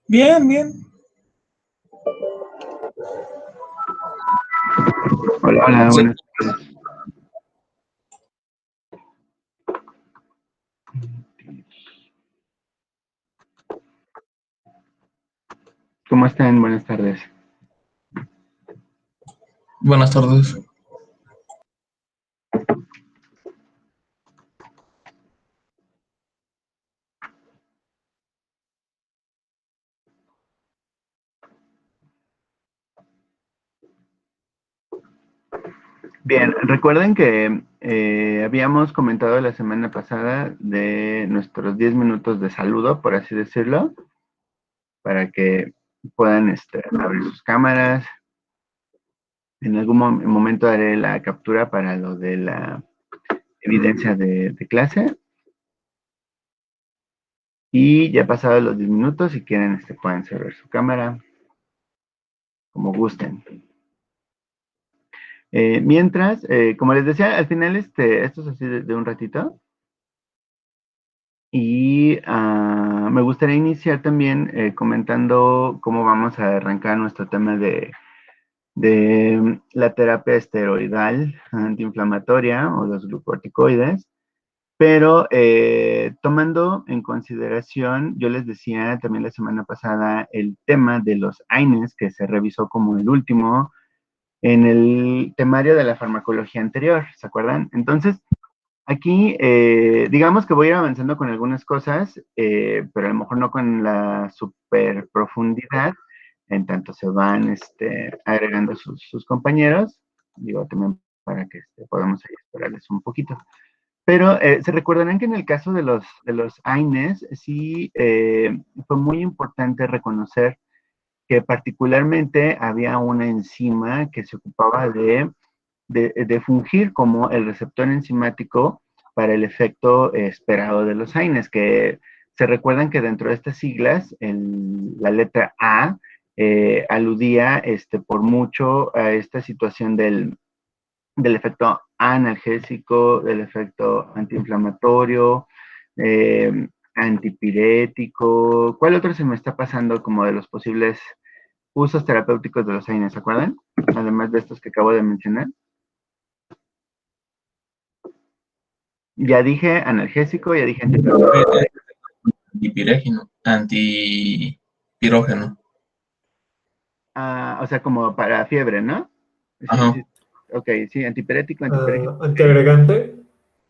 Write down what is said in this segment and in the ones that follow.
Bien, bien. Hola, hola, Sí. buenas tardes. ¿Cómo están? Buenas tardes. Buenas tardes. Bien, recuerden que habíamos comentado la semana pasada de nuestros 10 minutos de saludo, por así decirlo, para que puedan abrir sus cámaras. En algún momento haré la captura para lo de la evidencia de clase. Y ya pasados los 10 minutos, si quieren, pueden cerrar su cámara, como gusten. Mientras, como les decía, al final esto es así de un ratito. Y me gustaría iniciar también comentando cómo vamos a arrancar nuestro tema de la terapia esteroidal antiinflamatoria o los glucocorticoides. Pero tomando en consideración, yo les decía también la semana pasada el tema de los AINES, que se revisó como el último en el temario de la farmacología anterior, ¿se acuerdan? Entonces, aquí, digamos que voy a ir avanzando con algunas cosas, pero a lo mejor no con la super profundidad, en tanto se van agregando sus compañeros, digo también para que podamos ahí esperarles un poquito. Pero se recordarán que en el caso de los AINES, sí fue muy importante reconocer que particularmente había una enzima que se ocupaba de fungir como el receptor enzimático para el efecto esperado de los AINES, que se recuerdan que dentro de estas siglas, la letra A aludía por mucho a esta situación del efecto analgésico, del efecto antiinflamatorio, antipirético. ¿Cuál otro se me está pasando como de los posibles usos terapéuticos de los AINES, se acuerdan? Además de estos que acabo de mencionar. Ya dije analgésico, ya dije antipirético. Antipirógeno. O sea, como para fiebre, ¿no? Sí, Ajá. sí. Ok, sí, antipirético, antipirético. Antiagregante.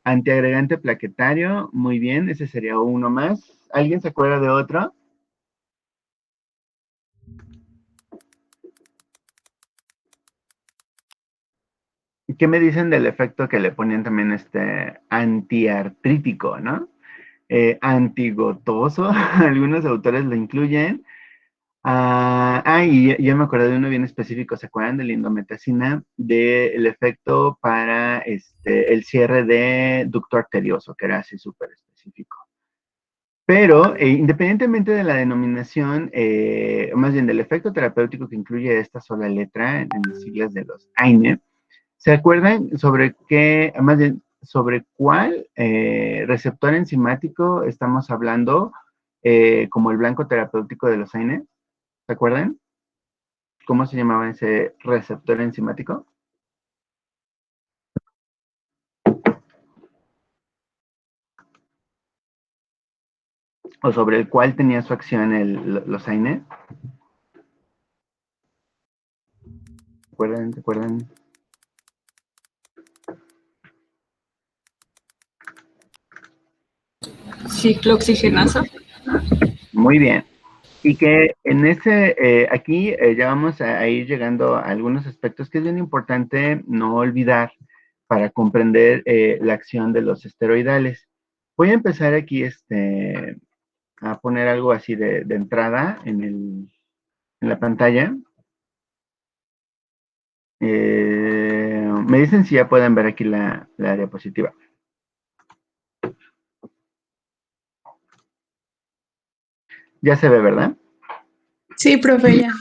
Antiagregante plaquetario, muy bien, ese sería uno más. ¿Alguien se acuerda de otro? ¿Qué me dicen del efecto que le ponían también antiartrítico, ¿no? Antigotoso, algunos autores lo incluyen. Y ya me acordé de uno bien específico, ¿se acuerdan de la indometacina? Del efecto para el cierre de ducto arterioso, que era así súper específico. Pero independientemente de la denominación, más bien del efecto terapéutico que incluye esta sola letra en las siglas de los AINE, ¿se acuerdan sobre qué, más bien, sobre cuál receptor enzimático estamos hablando como el blanco terapéutico de los AINE? ¿Se acuerdan? ¿Cómo se llamaba ese receptor enzimático? ¿O sobre el cual tenía su acción los AINE? ¿Se acuerdan? ¿Se acuerdan? Ciclooxigenasa. Muy bien. Y que en aquí ya vamos a ir llegando a algunos aspectos que es bien importante no olvidar para comprender la acción de los esteroidales. Voy a empezar aquí a poner algo así de entrada en la pantalla. Me dicen si ya pueden ver aquí la diapositiva. Ya se ve, ¿verdad? Sí, profe, ya.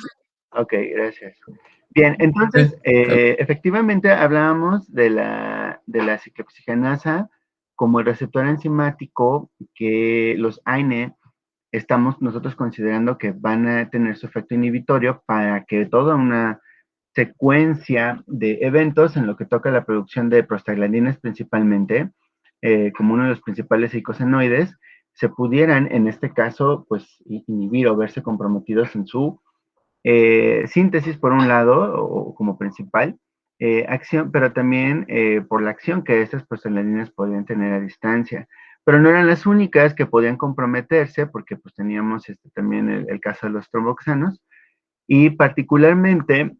Ok, gracias. Bien, entonces, efectivamente hablábamos de la ciclooxigenasa como el receptor enzimático que los AINE estamos nosotros considerando que van a tener su efecto inhibitorio para que toda una secuencia de eventos en lo que toca la producción de prostaglandinas principalmente, como uno de los principales eicosanoides, se pudieran, en este caso, pues inhibir o verse comprometidos en su síntesis por un lado, o como principal, acción, pero también por la acción que estas prostaglandinas podían tener a distancia. Pero no eran las únicas que podían comprometerse, porque pues teníamos también el caso de los tromboxanos, y particularmente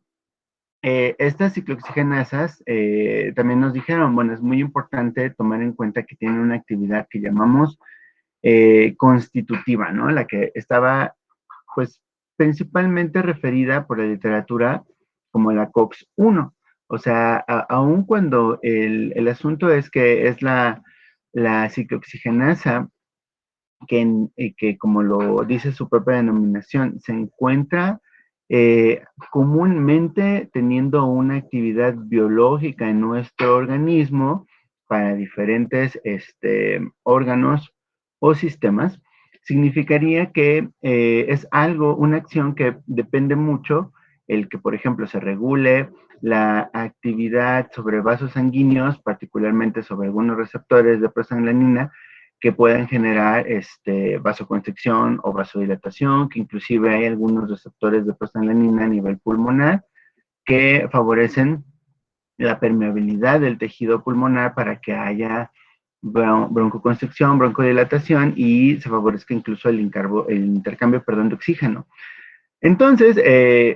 estas ciclooxigenasas también nos dijeron, bueno, es muy importante tomar en cuenta que tienen una actividad que llamamos constitutiva, ¿no? La que estaba, pues, principalmente referida por la literatura como la COX-1. O sea, aun cuando el asunto es que es la ciclooxigenasa que, como lo dice su propia denominación, se encuentra comúnmente teniendo una actividad biológica en nuestro organismo para diferentes órganos o sistemas, significaría que es algo, una acción que depende mucho, el que, por ejemplo, se regule la actividad sobre vasos sanguíneos, particularmente sobre algunos receptores de prostaglandina, que pueden generar vasoconstricción o vasodilatación, que inclusive hay algunos receptores de prostaglandina a nivel pulmonar que favorecen la permeabilidad del tejido pulmonar para que haya broncoconstricción, broncodilatación y se favorezca incluso el intercambio, perdón, de oxígeno. Entonces,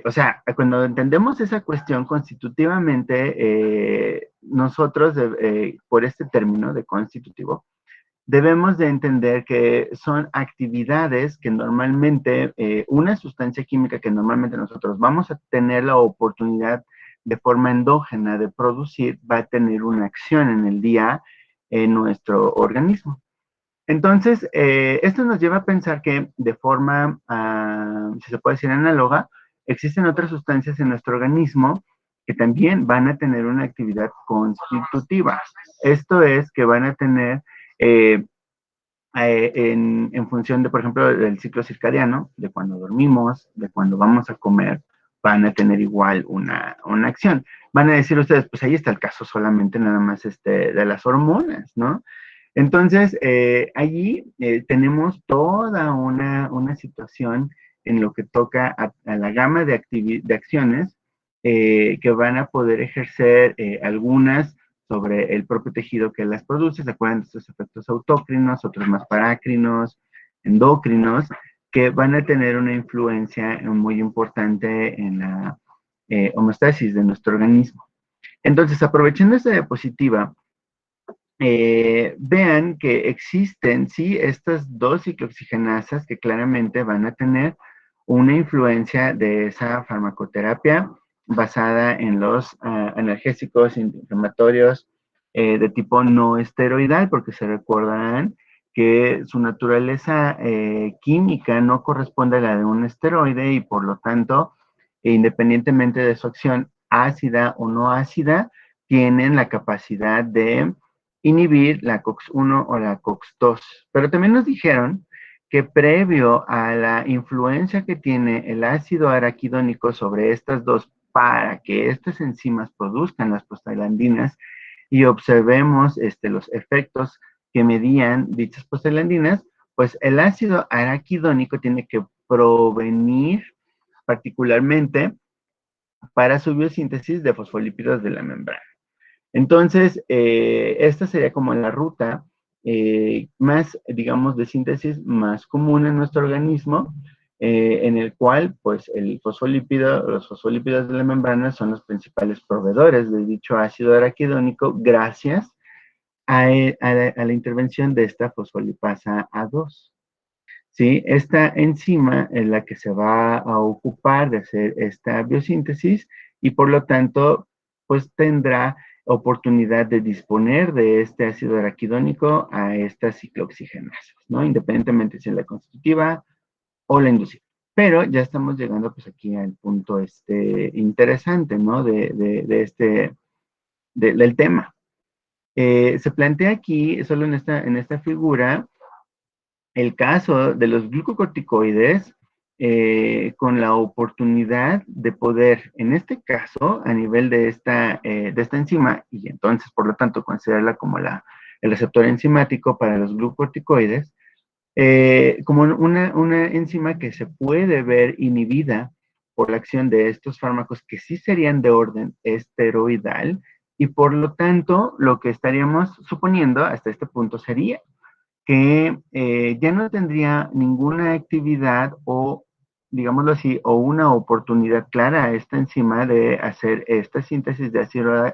o sea, cuando entendemos esa cuestión constitutivamente, nosotros, por este término de constitutivo, debemos de entender que son actividades que normalmente, una sustancia química que normalmente nosotros vamos a tener la oportunidad de forma endógena de producir, va a tener una acción en el día en nuestro organismo. Entonces, esto nos lleva a pensar que de forma, si se puede decir análoga, existen otras sustancias en nuestro organismo que también van a tener una actividad constitutiva. Esto es que van a tener en función de, por ejemplo, del ciclo circadiano, de cuando dormimos, de cuando vamos a comer, van a tener igual una acción. Van a decir ustedes, pues ahí está el caso solamente nada más de las hormonas, ¿no? Entonces, allí tenemos toda una situación en lo que toca a la gama de acciones que van a poder ejercer algunas sobre el propio tejido que las produce. ¿Se acuerdan de estos efectos autócrinos, otros más parácrinos, endócrinos, que van a tener una influencia muy importante en la homeostasis de nuestro organismo? Entonces, aprovechando esta diapositiva, vean que existen, sí, estas dos ciclooxigenasas que claramente van a tener una influencia de esa farmacoterapia basada en los analgésicos inflamatorios de tipo no esteroidal, porque se recordarán que su naturaleza química no corresponde a la de un esteroide y por lo tanto, independientemente de su acción ácida o no ácida, tienen la capacidad de inhibir la COX-1 o la COX-2. Pero también nos dijeron que previo a la influencia que tiene el ácido araquidónico sobre estas dos para que estas enzimas produzcan las prostaglandinas y observemos los efectos que medían dichas prostaglandinas, pues el ácido araquidónico tiene que provenir particularmente para su biosíntesis de fosfolípidos de la membrana. Entonces, esta sería como la ruta más, digamos, de síntesis más común en nuestro organismo, en el cual, pues, los fosfolípidos de la membrana son los principales proveedores de dicho ácido araquidónico gracias a la intervención de esta fosfolipasa A2. ¿Sí? Esta enzima es la que se va a ocupar de hacer esta biosíntesis y por lo tanto, pues tendrá oportunidad de disponer de este ácido araquidónico a estas ciclooxigenasas, ¿no? Independientemente si es la constitutiva o la inducida. Pero ya estamos llegando pues aquí al punto interesante, ¿no? Del tema. Se plantea aquí, solo en esta figura, el caso de los glucocorticoides, con la oportunidad de poder, en este caso, a nivel de esta enzima, y entonces, por lo tanto, considerarla como el receptor enzimático para los glucocorticoides, como una enzima que se puede ver inhibida por la acción de estos fármacos que sí serían de orden esteroidal, y por lo tanto, lo que estaríamos suponiendo hasta este punto sería que ya no tendría ninguna actividad o, digámoslo así, o una oportunidad clara a esta enzima de hacer esta síntesis de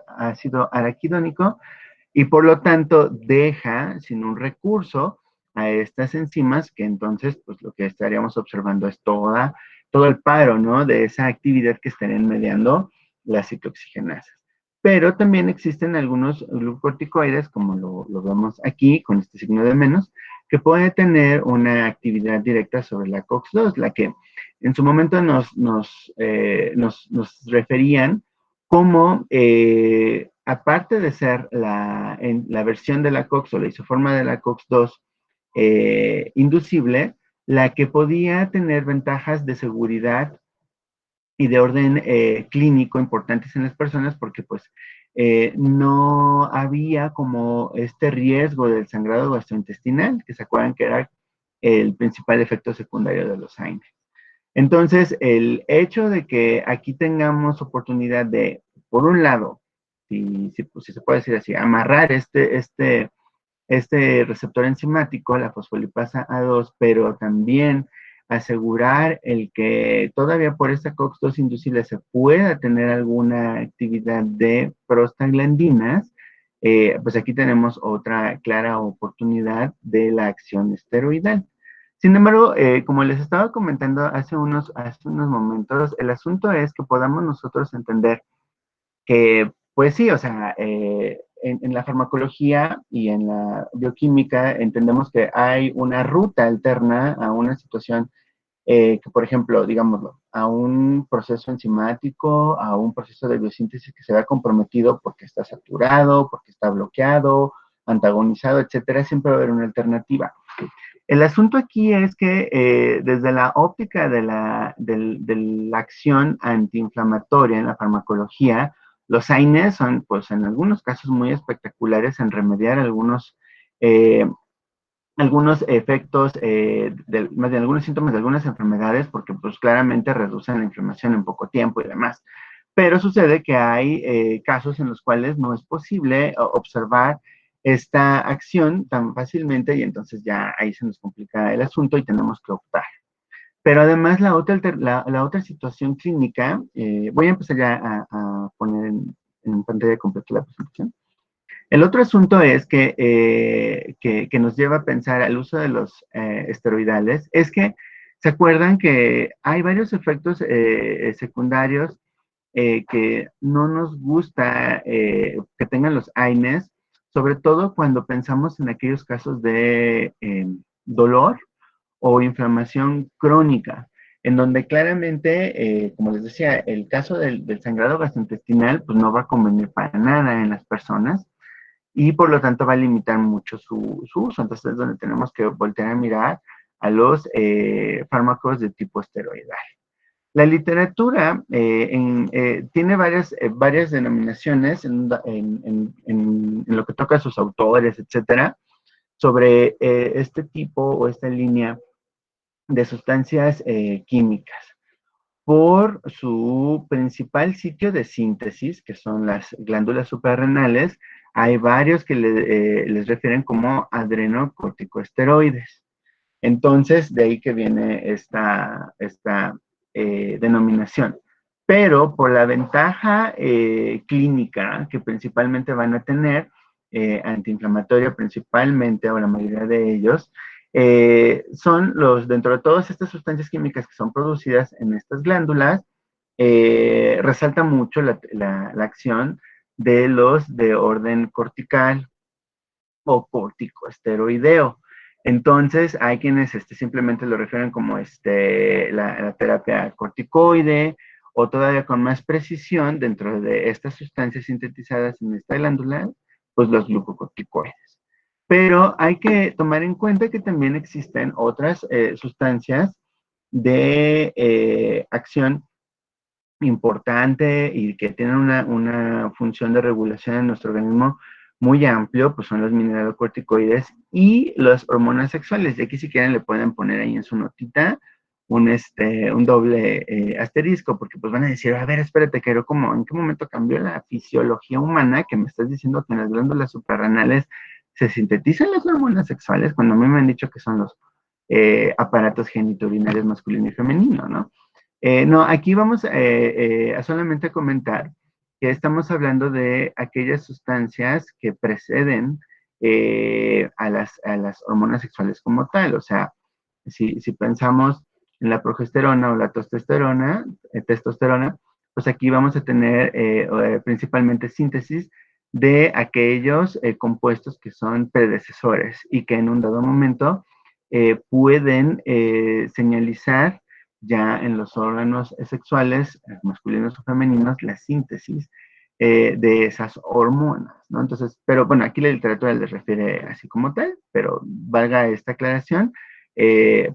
ácido araquidónico, y por lo tanto deja sin un recurso a estas enzimas que entonces pues lo que estaríamos observando es todo el paro, ¿no? De esa actividad que estarían mediando las ciclooxigenasas. Pero también existen algunos glucocorticoides, como lo vemos aquí con este signo de menos, que pueden tener una actividad directa sobre la COX-2, la que en su momento nos referían como, aparte de ser la versión de la COX o la isoforma de la COX-2 inducible, la que podía tener ventajas de seguridad y de orden clínico importantes en las personas porque pues no había como este riesgo del sangrado gastrointestinal, que se acuerdan que era el principal efecto secundario de los AINES. Entonces, el hecho de que aquí tengamos oportunidad de, por un lado, pues, si se puede decir así, amarrar este receptor enzimático, la fosfolipasa A2, pero también asegurar el que todavía por esta COX-2 inducible se pueda tener alguna actividad de prostaglandinas, pues aquí tenemos otra clara oportunidad de la acción esteroidal. Sin embargo, como les estaba comentando hace unos momentos, el asunto es que podamos nosotros entender que, pues sí, o sea, en la farmacología y en la bioquímica entendemos que hay una ruta alterna a una situación que, por ejemplo, digámoslo, a un proceso enzimático, a un proceso de biosíntesis que se vea comprometido porque está saturado, porque está bloqueado, antagonizado, etcétera, siempre va a haber una alternativa. El asunto aquí es que desde la óptica de la acción antiinflamatoria en la farmacología, los AINES son, pues, en algunos casos muy espectaculares en remediar eh, algunos efectos, más bien algunos síntomas de algunas enfermedades, porque pues claramente reducen la inflamación en poco tiempo y demás. Pero sucede que hay casos en los cuales no es posible observar esta acción tan fácilmente y entonces ya ahí se nos complica el asunto y tenemos que optar. Pero además la otra situación clínica, voy a empezar ya a poner en pantalla completa la presentación. El otro asunto es que nos lleva a pensar al uso de los esteroidales, es que se acuerdan que hay varios efectos secundarios que no nos gusta que tengan los AINES, sobre todo cuando pensamos en aquellos casos de dolor o inflamación crónica, en donde claramente, como les decía, el caso del sangrado gastrointestinal pues no va a convenir para nada en las personas y por lo tanto va a limitar mucho su uso. Entonces es donde tenemos que voltear a mirar a los fármacos de tipo esteroidal. La literatura tiene varias denominaciones en lo que toca a sus autores, etcétera, sobre este tipo o esta línea de sustancias químicas por su principal sitio de síntesis, que son las glándulas suprarrenales. Hay varios que les refieren como adrenocorticosteroides. Entonces, de ahí que viene esta denominación. Pero por la ventaja clínica que principalmente van a tener, antiinflamatoria principalmente, o la mayoría de ellos, son dentro de todas estas sustancias químicas que son producidas en estas glándulas, resalta mucho la acción de los de orden cortical o corticosteroideo. Entonces, hay quienes simplemente lo refieren como la terapia corticoide, o todavía con más precisión, dentro de estas sustancias sintetizadas en esta glándula, pues los glucocorticoides. Pero hay que tomar en cuenta que también existen otras sustancias de acción importante y que tienen una función de regulación en nuestro organismo muy amplio, pues son los mineralocorticoides y las hormonas sexuales. Y aquí si quieren le pueden poner ahí en su notita un doble asterisco, porque pues van a decir, a ver, espérate, Cairo, ¿cómo? ¿En qué momento cambió la fisiología humana que me estás diciendo que en las glándulas suprarrenales se sintetizan las hormonas sexuales cuando a mí me han dicho que son los aparatos genitourinarios masculino y femenino, ¿no? No, aquí vamos a solamente comentar que estamos hablando de aquellas sustancias que preceden a las hormonas sexuales como tal. O sea, si pensamos en la progesterona o la testosterona, pues aquí vamos a tener principalmente síntesis de aquellos compuestos que son predecesores y que en un dado momento pueden señalizar ya en los órganos sexuales, masculinos o femeninos, la síntesis de esas hormonas, ¿no? Entonces, pero bueno, aquí la literatura les refiere así como tal, pero valga esta aclaración,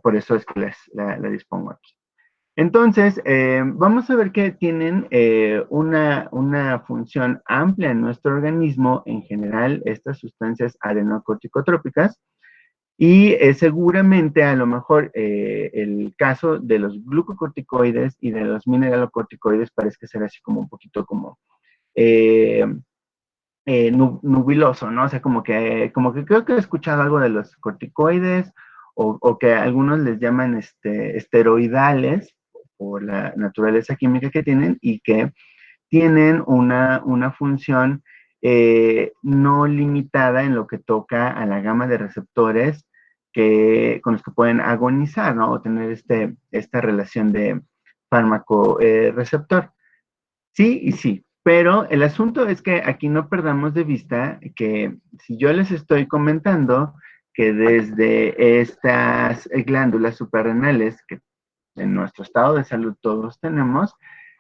por eso es que la dispongo aquí. Entonces, vamos a ver que tienen una función amplia en nuestro organismo, en general, estas sustancias adenocorticotrópicas, y seguramente a lo mejor el caso de los glucocorticoides y de los mineralocorticoides parece ser así como un poquito como eh, nubiloso, ¿no? O sea, como que creo que he escuchado algo de los corticoides o que algunos les llaman esteroidales por la naturaleza química que tienen y que tienen una función no limitada en lo que toca a la gama de receptores con los que pueden agonizar, ¿no? O tener esta relación de fármaco-receptor. Sí y sí, pero el asunto es que aquí no perdamos de vista que si yo les estoy comentando que desde estas glándulas suprarrenales que en nuestro estado de salud todos tenemos,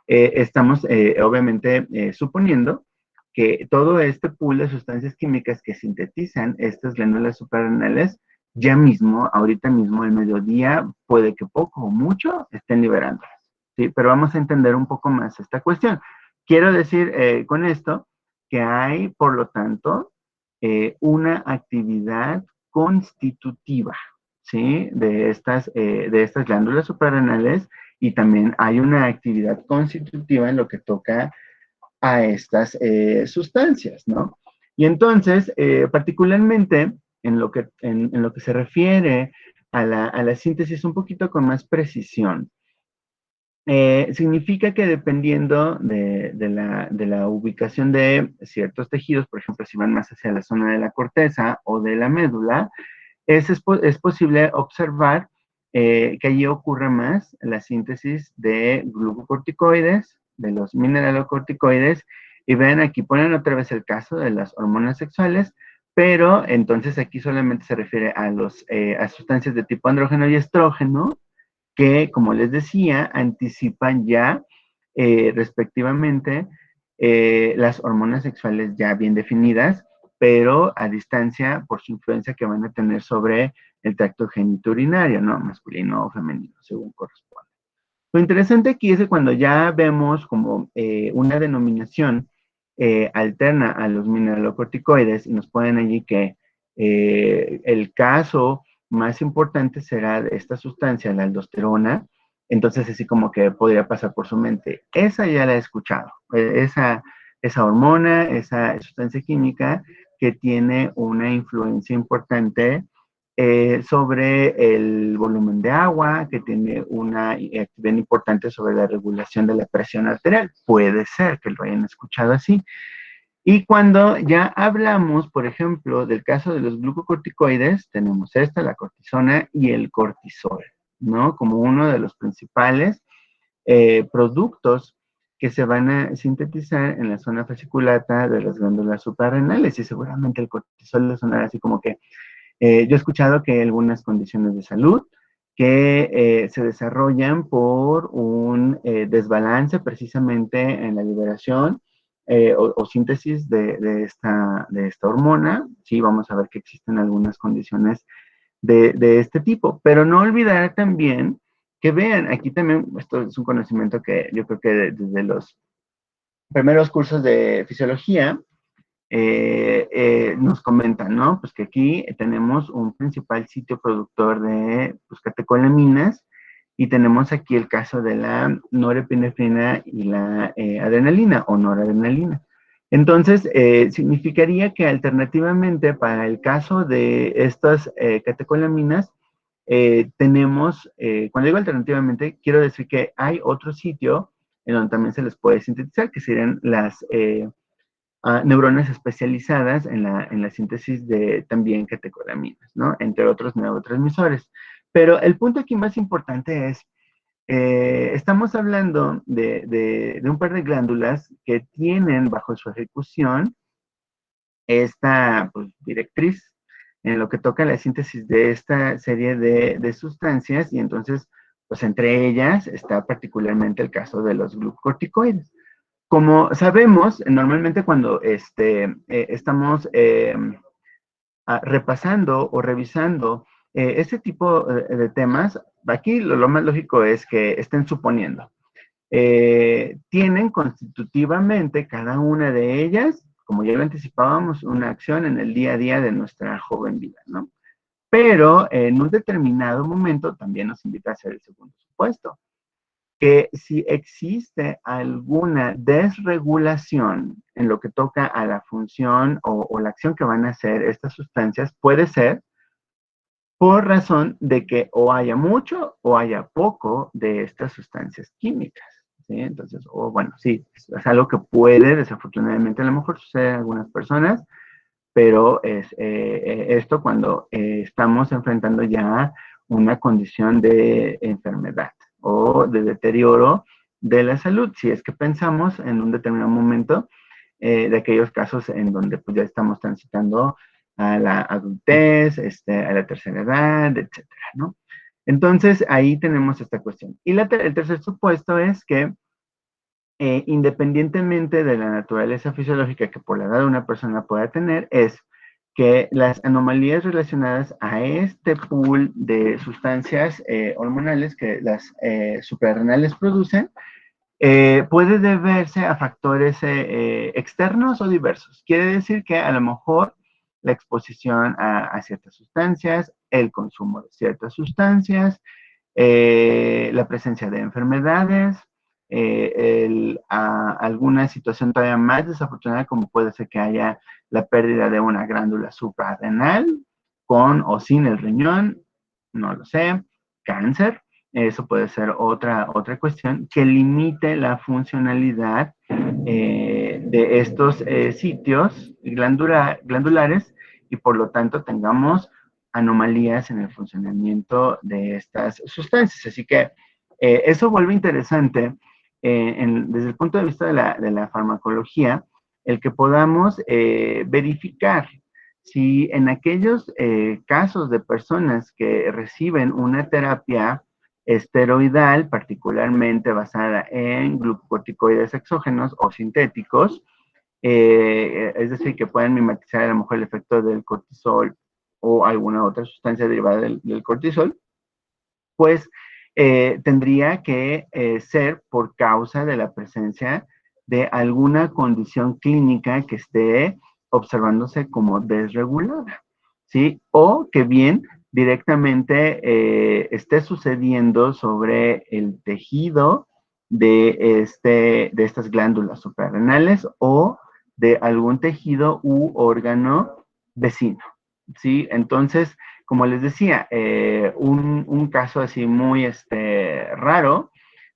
estamos obviamente suponiendo que todo este pool de sustancias químicas que sintetizan estas glándulas suprarrenales, ya mismo, ahorita mismo, el mediodía, puede que poco o mucho estén liberándolas. ¿Sí? Pero vamos a entender un poco más esta cuestión. Quiero decir con esto que hay, por lo tanto, una actividad constitutiva, ¿sí? De estas glándulas suprarrenales y también hay una actividad constitutiva en lo que toca a estas sustancias, ¿no? Y entonces, particularmente en lo que se refiere a la síntesis un poquito con más precisión, significa que dependiendo de la ubicación de ciertos tejidos, por ejemplo, si van más hacia la zona de la corteza o de la médula, es posible observar que allí ocurre más la síntesis de glucocorticoides, de los mineralocorticoides, y ven, aquí ponen otra vez el caso de las hormonas sexuales, pero entonces aquí solamente se refiere a sustancias de tipo andrógeno y estrógeno, que, como les decía, anticipan ya respectivamente las hormonas sexuales ya bien definidas, pero a distancia por su influencia que van a tener sobre el tracto genitourinario, ¿no? Masculino o femenino, según corresponde. Lo interesante aquí es que cuando ya vemos como una denominación alterna a los mineralocorticoides y nos ponen allí que el caso más importante será de esta sustancia, la aldosterona, entonces así como que podría pasar por su mente. Esa ya la he escuchado, esa hormona, esa sustancia química que tiene una influencia importante sobre el volumen de agua, que tiene una actividad importante sobre la regulación de la presión arterial. Puede ser que lo hayan escuchado así. Y cuando ya hablamos, por ejemplo, del caso de los glucocorticoides, tenemos la cortisona y el cortisol, ¿no? Como uno de los principales productos que se van a sintetizar en la zona fasciculata de las glándulas suprarrenales. Y seguramente el cortisol le sonará así como que yo he escuchado que hay algunas condiciones de salud que se desarrollan por un desbalance precisamente en la liberación o síntesis de esta hormona. Sí, vamos a ver que existen algunas condiciones de este tipo, pero no olvidar también que vean, aquí también, esto es un conocimiento que yo creo que desde los primeros cursos de fisiología, nos comentan, ¿no? Pues que aquí tenemos un principal sitio productor de pues, catecolaminas y tenemos aquí el caso de la norepinefrina y la adrenalina o noradrenalina. Entonces, significaría que alternativamente para el caso de estas catecolaminas, tenemos, cuando digo alternativamente, quiero decir que hay otro sitio en donde también se les puede sintetizar, que serían las neuronas especializadas en la síntesis de también catecolaminas, ¿no? Entre otros neurotransmisores. Pero el punto aquí más importante es, estamos hablando de un par de glándulas que tienen bajo su ejecución esta pues, directriz en lo que toca la síntesis de esta serie de sustancias y entonces, pues entre ellas está particularmente el caso de los glucocorticoides. Como sabemos, normalmente cuando estamos repasando o revisando este tipo de temas, aquí lo más lógico es que estén suponiendo. Tienen constitutivamente cada una de ellas, como ya lo anticipábamos, una acción en el día a día de nuestra joven vida, ¿no? Pero en un determinado momento también nos invita a hacer el segundo supuesto, que si existe alguna desregulación en lo que toca a la función o la acción que van a hacer estas sustancias, puede ser por razón de que o haya mucho o haya poco de estas sustancias químicas. ¿Sí? Entonces, o bueno, sí, es algo que puede, desafortunadamente, a lo mejor sucede en algunas personas, pero es esto cuando estamos enfrentando ya una condición de enfermedad o de deterioro de la salud, si es que pensamos en un determinado momento de aquellos casos en donde pues, ya estamos transitando a la adultez, a la tercera edad, etcétera, ¿no? Entonces, ahí tenemos esta cuestión. Y el tercer supuesto es que independientemente de la naturaleza fisiológica que por la edad de una persona pueda tener, es que las anomalías relacionadas a este pool de sustancias hormonales que las suprarrenales producen, puede deberse a factores externos o diversos. Quiere decir que a lo mejor la exposición a ciertas sustancias, el consumo de ciertas sustancias, la presencia de enfermedades, alguna situación todavía más desafortunada como puede ser que haya la pérdida de una glándula suprarrenal con o sin el riñón, no lo sé, cáncer, eso puede ser otra cuestión que limite la funcionalidad de estos sitios glandulares y por lo tanto tengamos anomalías en el funcionamiento de estas sustancias. Así que eso vuelve interesante desde el punto de vista de la farmacología, el que podamos verificar si en aquellos casos de personas que reciben una terapia esteroidal, particularmente basada en glucocorticoides exógenos o sintéticos, es decir, que pueden mimetizar a lo mejor el efecto del cortisol o alguna otra sustancia derivada del cortisol, pues tendría que ser por causa de la presencia de alguna condición clínica que esté observándose como desregulada, ¿sí? O que bien directamente esté sucediendo sobre el tejido de estas glándulas suprarrenales o de algún tejido u órgano vecino, ¿sí? Entonces, como les decía, un caso así muy raro,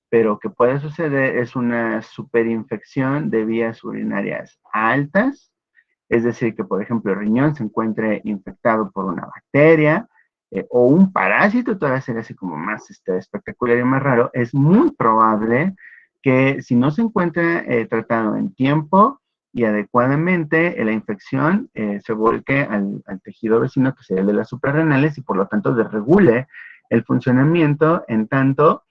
pero que puede suceder es una superinfección de vías urinarias altas, es decir, que por ejemplo el riñón se encuentre infectado por una bacteria o un parásito, todavía sería así como más espectacular y más raro, es muy probable que si no se encuentra tratado en tiempo y adecuadamente, la infección se volque al tejido vecino, que sería el de las suprarrenales, y por lo tanto desregule el funcionamiento en tanto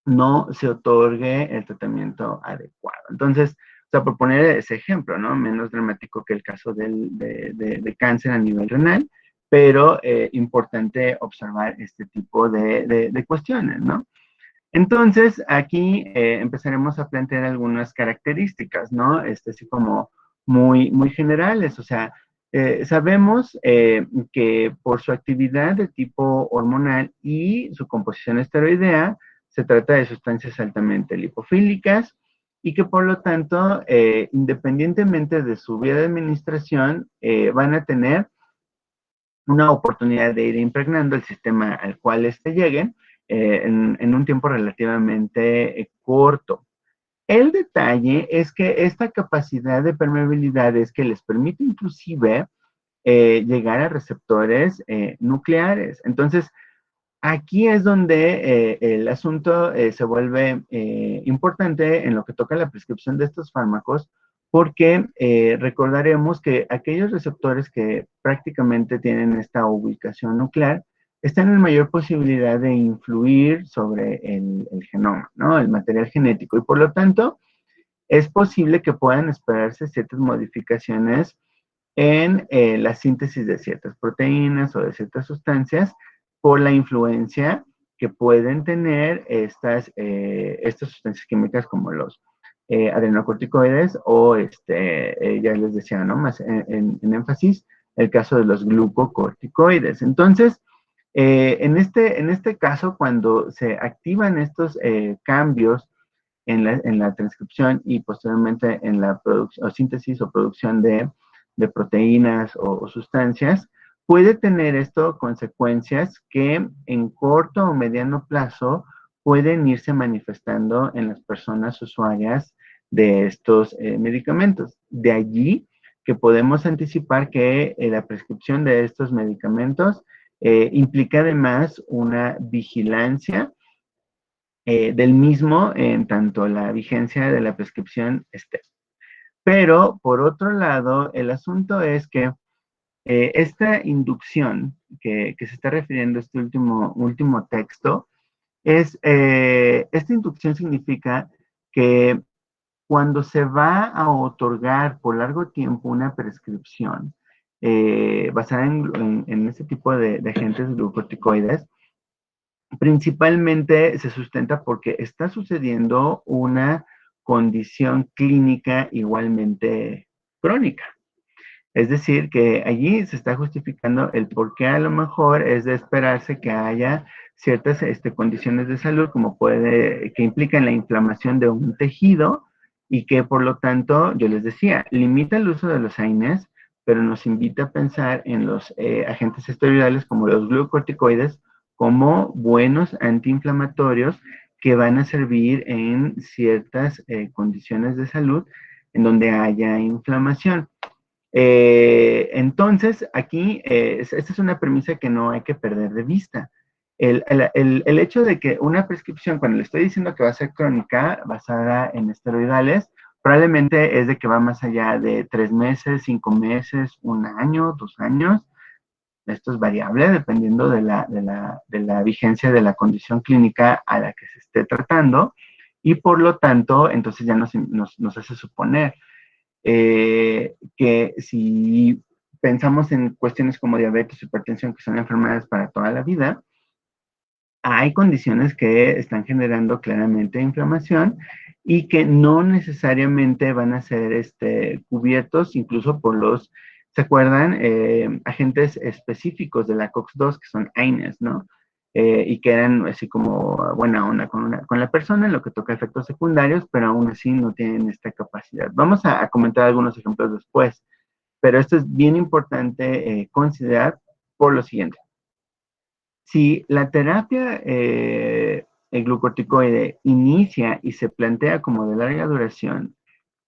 no se otorgue el tratamiento adecuado. Entonces, sea, por poner ese ejemplo, ¿no? Menos dramático que el caso de cáncer a nivel renal, pero importante observar este tipo de cuestiones, ¿no? Entonces, aquí empezaremos a plantear algunas características, ¿no? Así como muy generales, o sea, sabemos que por su actividad de tipo hormonal y su composición esteroidea, se trata de sustancias altamente lipofílicas y que por lo tanto, independientemente de su vía de administración, van a tener una oportunidad de ir impregnando el sistema al cual lleguen en un tiempo relativamente corto. El detalle es que esta capacidad de permeabilidad es que les permite inclusive llegar a receptores nucleares. Entonces, aquí es donde el asunto se vuelve importante en lo que toca la prescripción de estos fármacos, porque recordaremos que aquellos receptores que prácticamente tienen esta ubicación nuclear están en mayor posibilidad de influir sobre el genoma, ¿no? El material genético, y por lo tanto es posible que puedan esperarse ciertas modificaciones en la síntesis de ciertas proteínas o de ciertas sustancias por la influencia que pueden tener estas sustancias químicas como los adrenocorticoides o, ya les decía, ¿no? Más en énfasis, el caso de los glucocorticoides. Entonces, en este caso, cuando se activan estos cambios en la transcripción y posteriormente en la producción o síntesis o producción de proteínas o sustancias, puede tener esto consecuencias que en corto o mediano plazo pueden irse manifestando en las personas usuarias de estos medicamentos. De allí que podemos anticipar que la prescripción de estos medicamentos implica además una vigilancia del mismo en tanto la vigencia de la prescripción esté. Pero, por otro lado, el asunto es que esta inducción que se está refiriendo a este último texto, esta inducción significa que cuando se va a otorgar por largo tiempo una prescripción basada en este tipo de agentes glucocorticoides, principalmente se sustenta porque está sucediendo una condición clínica igualmente crónica. Es decir, que allí se está justificando el por qué a lo mejor es de esperarse que haya ciertas condiciones de salud como que implican la inflamación de un tejido y que por lo tanto, yo les decía, limita el uso de los AINES, pero nos invita a pensar en los agentes esteroidales como los glucocorticoides como buenos antiinflamatorios que van a servir en ciertas condiciones de salud en donde haya inflamación. Entonces, aquí, esta es una premisa que no hay que perder de vista. El hecho de que una prescripción, cuando le estoy diciendo que va a ser crónica, basada en esteroidales, probablemente es de que va más allá de 3 meses, 5 meses, 1 año, 2 años. Esto es variable dependiendo de la vigencia de la condición clínica a la que se esté tratando y por lo tanto, entonces ya nos hace suponer que si pensamos en cuestiones como diabetes, hipertensión, que son enfermedades para toda la vida, hay condiciones que están generando claramente inflamación y que no necesariamente van a ser cubiertos incluso por los, ¿se acuerdan? Agentes específicos de la COX-2 que son AINES, ¿no? Y que eran así como buena onda con la persona en lo que toca efectos secundarios, pero aún así no tienen esta capacidad. Vamos a comentar algunos ejemplos después, pero esto es bien importante considerar por lo siguiente. Si la terapia el glucocorticoide inicia y se plantea como de larga duración,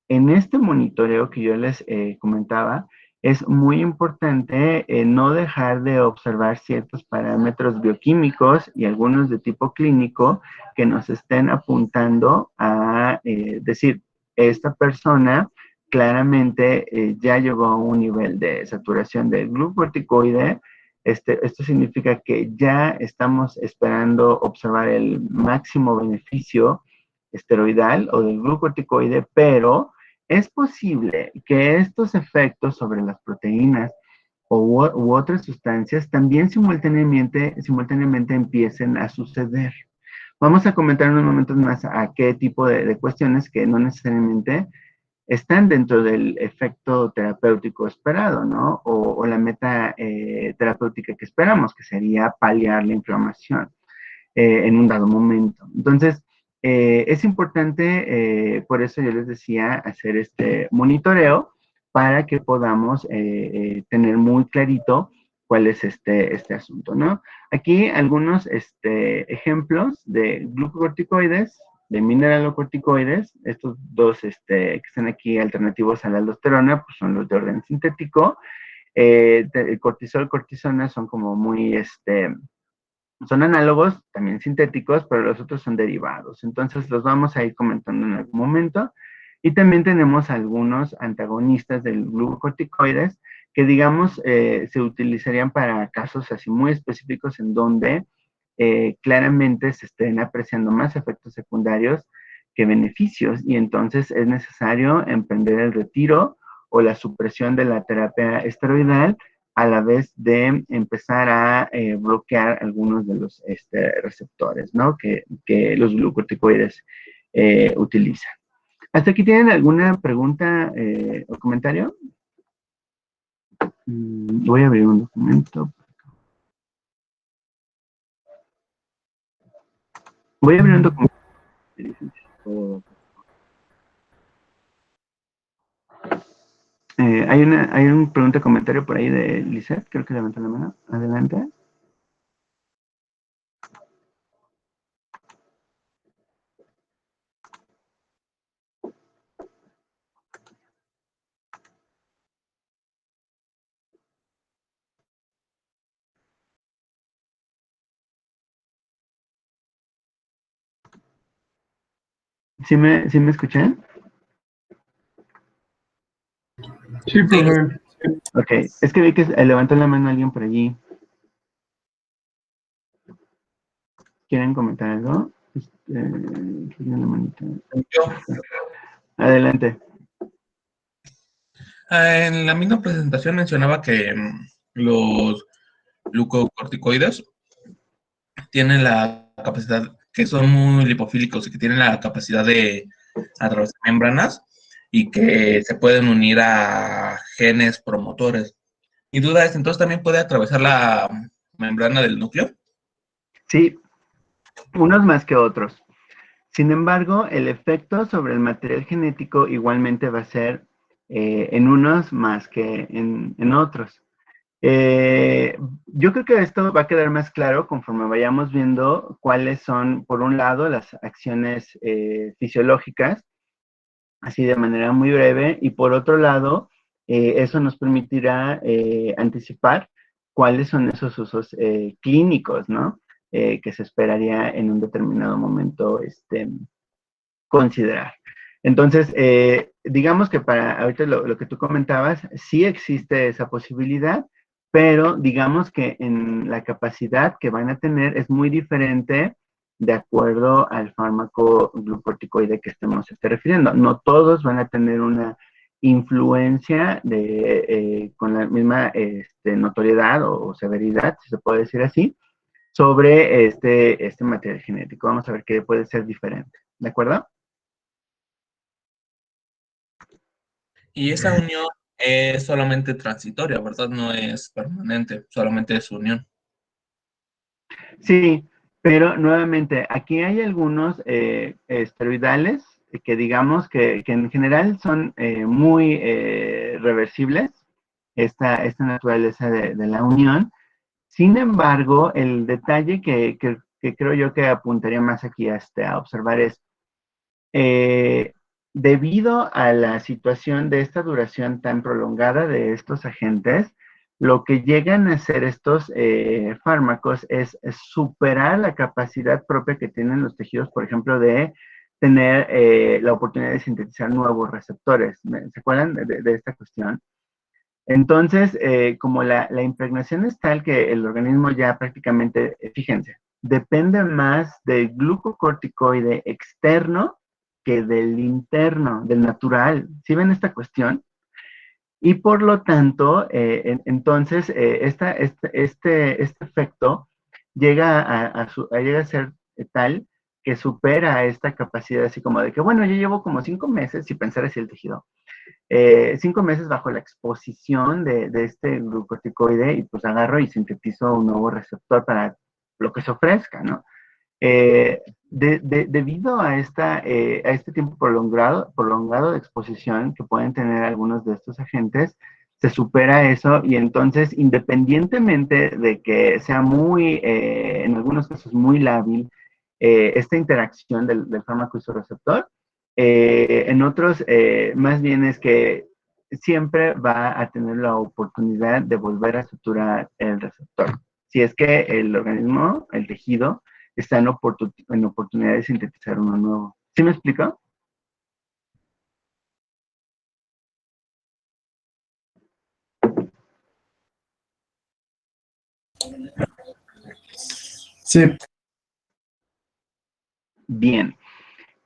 en este monitoreo que yo les comentaba, es muy importante no dejar de observar ciertos parámetros bioquímicos y algunos de tipo clínico que nos estén apuntando a decir, esta persona claramente ya llegó a un nivel de saturación del glucocorticoide. Esto significa que ya estamos esperando observar el máximo beneficio esteroidal o del glucocorticoide, pero Es posible que estos efectos sobre las proteínas u otras sustancias también simultáneamente empiecen a suceder. Vamos a comentar en unos momentos más a qué tipo de cuestiones que no necesariamente están dentro del efecto terapéutico esperado, ¿no? O la meta terapéutica que esperamos, que sería paliar la inflamación en un dado momento. Entonces, es importante, por eso yo les decía, hacer este monitoreo para que podamos tener muy clarito cuál es este asunto, ¿no? Aquí algunos ejemplos de glucocorticoides, de mineralocorticoides, estos dos que están aquí alternativos a la aldosterona, pues son los de orden sintético. El cortisol, cortisona son como muy, son análogos, también sintéticos, pero los otros son derivados. Entonces los vamos a ir comentando en algún momento. Y también tenemos algunos antagonistas del glucocorticoides que, digamos, se utilizarían para casos así muy específicos en donde claramente se estén apreciando más efectos secundarios que beneficios y entonces es necesario emprender el retiro o la supresión de la terapia esteroidal a la vez de empezar a bloquear algunos de los receptores, ¿no? Que los glucocorticoides utilizan. ¿Hasta aquí tienen alguna pregunta o comentario? Voy a abrir un documento. Voy a abrir un documento. Hay un pregunta comentario por ahí de Lisette, creo que levantó la mano. Adelante. ¿Sí me escuchan? Sí, profe. Ok, es que vi que levantó la mano alguien por allí. ¿Quieren comentar algo? La manita. Yo, Adelante. en la misma presentación mencionaba que los glucocorticoides tienen la capacidad, que son muy lipofílicos y que tienen la capacidad de atravesar membranas y que se pueden unir a genes promotores. Mi duda es, ¿entonces también puede atravesar la membrana del núcleo? Sí, unos más que otros. Sin embargo, el efecto sobre el material genético igualmente va a ser en unos más que en otros. Yo creo que esto va a quedar más claro conforme vayamos viendo cuáles son, por un lado, las acciones fisiológicas, así de manera muy breve, y por otro lado, eso nos permitirá anticipar cuáles son esos usos clínicos, ¿no? Que se esperaría en un determinado momento considerar. Entonces, digamos que para ahorita lo que tú comentabas, sí existe esa posibilidad, pero digamos que en la capacidad que van a tener es muy diferente de acuerdo al fármaco glucorticoide que estemos refiriendo. No todos van a tener una influencia con la misma notoriedad o severidad, si se puede decir así, sobre este material genético. Vamos a ver qué puede ser diferente. ¿De acuerdo? Y esa unión es solamente transitoria, ¿verdad? No es permanente, solamente es unión. Sí, pero nuevamente, aquí hay algunos esteroidales que digamos que en general son muy reversibles, esta naturaleza de la unión. Sin embargo, el detalle que creo yo que apuntaría más aquí a observar es, eh, debido a la situación de esta duración tan prolongada de estos agentes, lo que llegan a hacer estos fármacos es superar la capacidad propia que tienen los tejidos, por ejemplo, de tener la oportunidad de sintetizar nuevos receptores. ¿Se acuerdan de esta cuestión? Entonces, como la impregnación es tal que el organismo ya prácticamente, fíjense, depende más del glucocorticoide externo que del interno, del natural. ¿Sí ven esta cuestión? Y por lo tanto, entonces, este efecto llega llega a ser tal que supera esta capacidad así como de que, bueno, yo llevo como 5 meses, si pensar así el tejido, 5 meses bajo la exposición de este glucocorticoide y pues agarro y sintetizo un nuevo receptor para lo que se ofrezca, ¿no? Debido a este tiempo prolongado de exposición que pueden tener algunos de estos agentes, se supera eso y entonces, independientemente de que sea muy, en algunos casos muy lábil, esta interacción del fármaco y su receptor, en otros, más bien es que siempre va a tener la oportunidad de volver a suturar el receptor. Si es que el organismo, el tejido, está en oportunidad de sintetizar uno nuevo. ¿Sí me explico? Sí, Bien.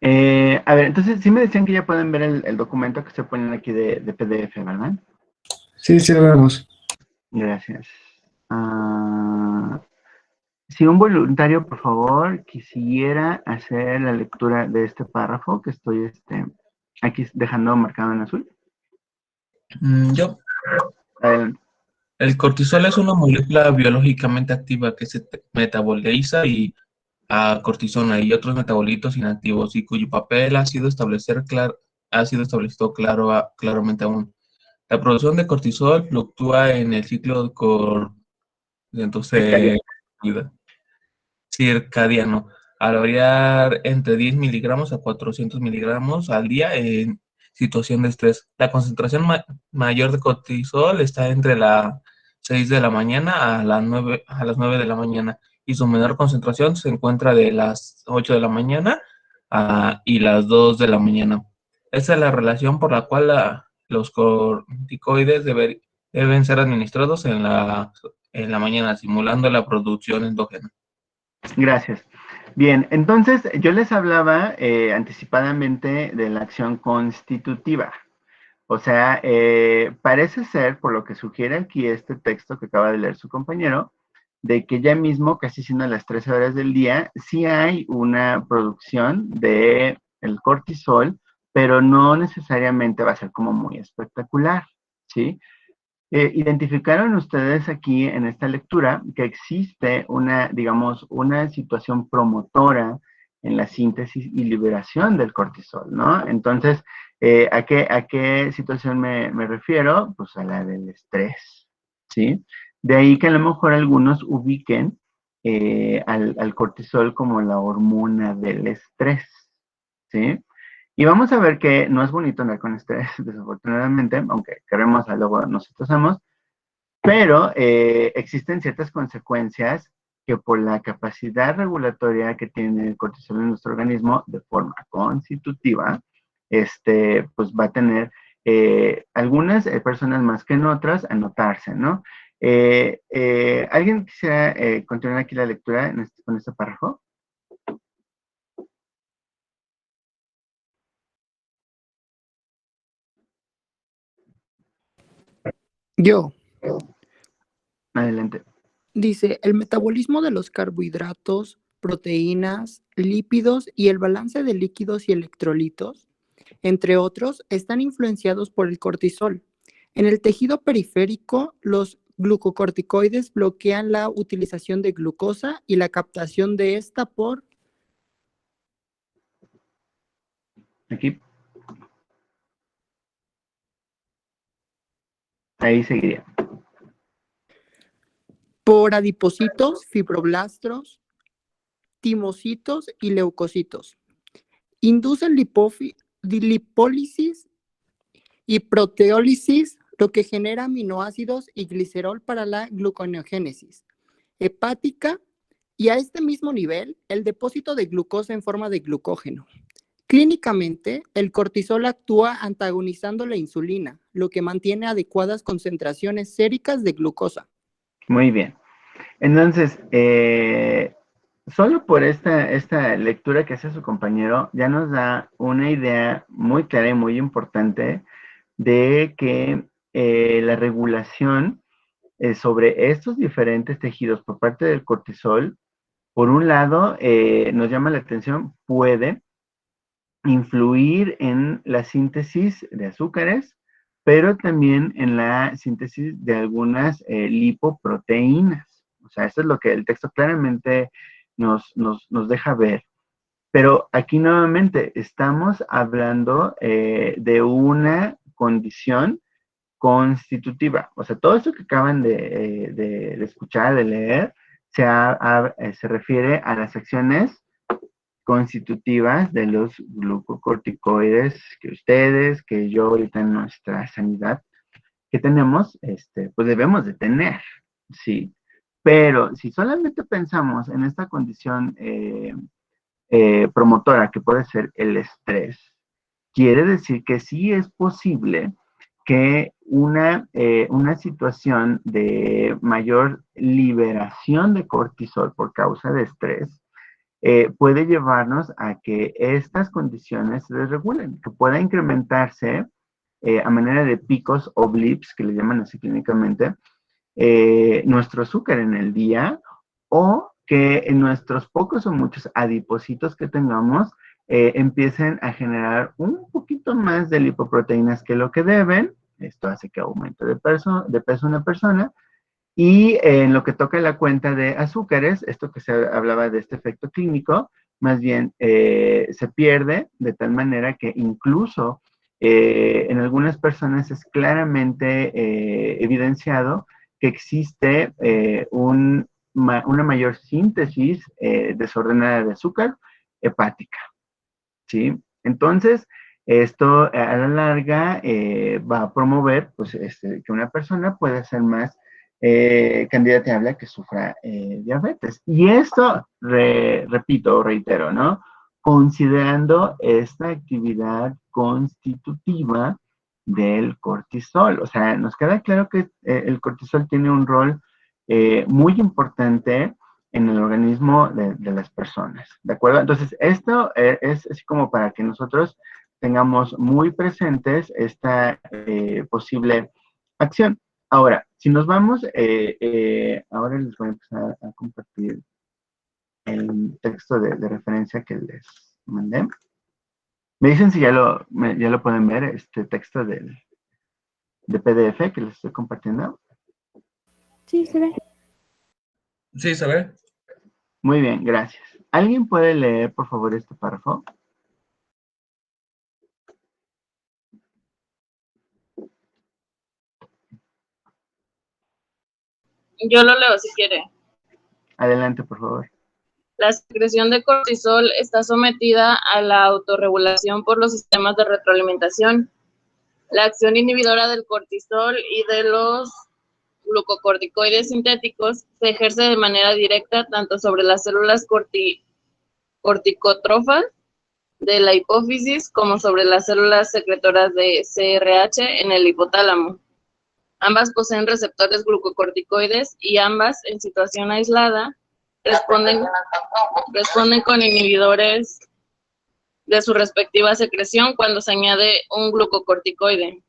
A ver, entonces sí me decían que ya pueden ver el documento que se ponen aquí de PDF, ¿verdad? sí, sí lo vemos. Gracias. Si un voluntario, por favor, quisiera hacer la lectura de este párrafo que estoy aquí dejando marcado en azul. Yo. Adelante. El cortisol es una molécula biológicamente activa que se metaboliza a cortisona y otros metabolitos inactivos y cuyo papel ha sido establecido claramente aún. La producción de cortisol fluctúa en el ciclo entonces, circadiano, al variar entre 10 miligramos a 400 miligramos al día en situación de estrés. La concentración mayor de cortisol está entre las 6 de la mañana a las 9 de la mañana y su menor concentración se encuentra de las 8 de la mañana y las 2 de la mañana. Esa es la relación por la cual los corticoides deben ser administrados en la mañana, simulando la producción endógena. Gracias. Bien, entonces yo les hablaba anticipadamente de la acción constitutiva. O sea, parece ser, por lo que sugiere aquí este texto que acaba de leer su compañero, de que ya mismo, casi siendo las 13 horas del día, sí hay una producción de el cortisol, pero no necesariamente va a ser como muy espectacular, ¿sí? Identificaron ustedes aquí en esta lectura que existe una, digamos, una situación promotora en la síntesis y liberación del cortisol, ¿no? Entonces, a qué situación me refiero? Pues a la del estrés, ¿sí? De ahí que a lo mejor algunos ubiquen al cortisol como la hormona del estrés, ¿sí? Y vamos a ver que no es bonito andar con estrés, desafortunadamente, aunque queremos, luego nos estresamos, pero existen ciertas consecuencias que por la capacidad regulatoria que tiene el cortisol en nuestro organismo de forma constitutiva, pues va a tener algunas personas más que en otras a notarse, ¿no? ¿Alguien quisiera continuar aquí la lectura con este párrafo? Yo. Adelante. Dice, el metabolismo de los carbohidratos, proteínas, lípidos y el balance de líquidos y electrolitos, entre otros, están influenciados por el cortisol. En el tejido periférico, los glucocorticoides bloquean la utilización de glucosa y la captación de esta por... Aquí. Ahí seguiría. por adipocitos, fibroblastos, timocitos y leucocitos. Inducen lipólisis y proteólisis, lo que genera aminoácidos y glicerol para la gluconeogénesis hepática y a este mismo nivel el depósito de glucosa en forma de glucógeno. Clínicamente, el cortisol actúa antagonizando la insulina, lo que mantiene adecuadas concentraciones séricas de glucosa. Muy bien. Entonces, solo por esta lectura que hace su compañero, ya nos da una idea muy clara y muy importante de que la regulación sobre estos diferentes tejidos por parte del cortisol, por un lado, nos llama la atención, puede influir en la síntesis de azúcares, pero también en la síntesis de algunas lipoproteínas. O sea, eso es lo que el texto claramente nos deja ver. Pero aquí nuevamente estamos hablando de una condición constitutiva. O sea, todo esto que acaban de escuchar, de leer, se refiere a las acciones constitutivas de los glucocorticoides que ustedes, que yo ahorita en nuestra sanidad que tenemos, pues debemos de tener, ¿sí? Pero si solamente pensamos en esta condición promotora que puede ser el estrés, quiere decir que sí es posible que una situación de mayor liberación de cortisol por causa de estrés puede llevarnos a que estas condiciones se desregulen, que pueda incrementarse a manera de picos o blips, que le llaman así clínicamente, nuestro azúcar en el día o que en nuestros pocos o muchos adipocitos que tengamos empiecen a generar un poquito más de lipoproteínas que lo que deben. Esto hace que aumente de peso una persona. Y en lo que toca la cuenta de azúcares, esto que se hablaba de este efecto clínico, más bien se pierde de tal manera que incluso en algunas personas es claramente evidenciado que existe una mayor síntesis desordenada de azúcar hepática, ¿sí? Entonces, esto a la larga va a promover pues, que una persona pueda ser más candidata a que sufra diabetes. Y esto, repito, reitero, ¿no? Considerando esta actividad constitutiva del cortisol. O sea, nos queda claro que el cortisol tiene un rol muy importante en el organismo de las personas, ¿de acuerdo? Entonces, esto es así como para que nosotros tengamos muy presentes esta posible acción. Ahora, si nos vamos, ahora les voy a empezar a compartir el texto de referencia que les mandé. Me dicen si ya lo pueden ver, este texto de PDF que les estoy compartiendo. Sí, se ve. Sí, se ve. Muy bien, gracias. ¿Alguien puede leer, por favor, este párrafo? Yo lo leo si quiere. Adelante, por favor. La secreción de cortisol está sometida a la autorregulación por los sistemas de retroalimentación. La acción inhibidora del cortisol y de los glucocorticoides sintéticos se ejerce de manera directa tanto sobre las células corticótrofas de la hipófisis como sobre las células secretoras de CRH en el hipotálamo. Ambas poseen receptores glucocorticoides y ambas, en situación aislada, responden con inhibidores de su respectiva secreción cuando se añade un glucocorticoide.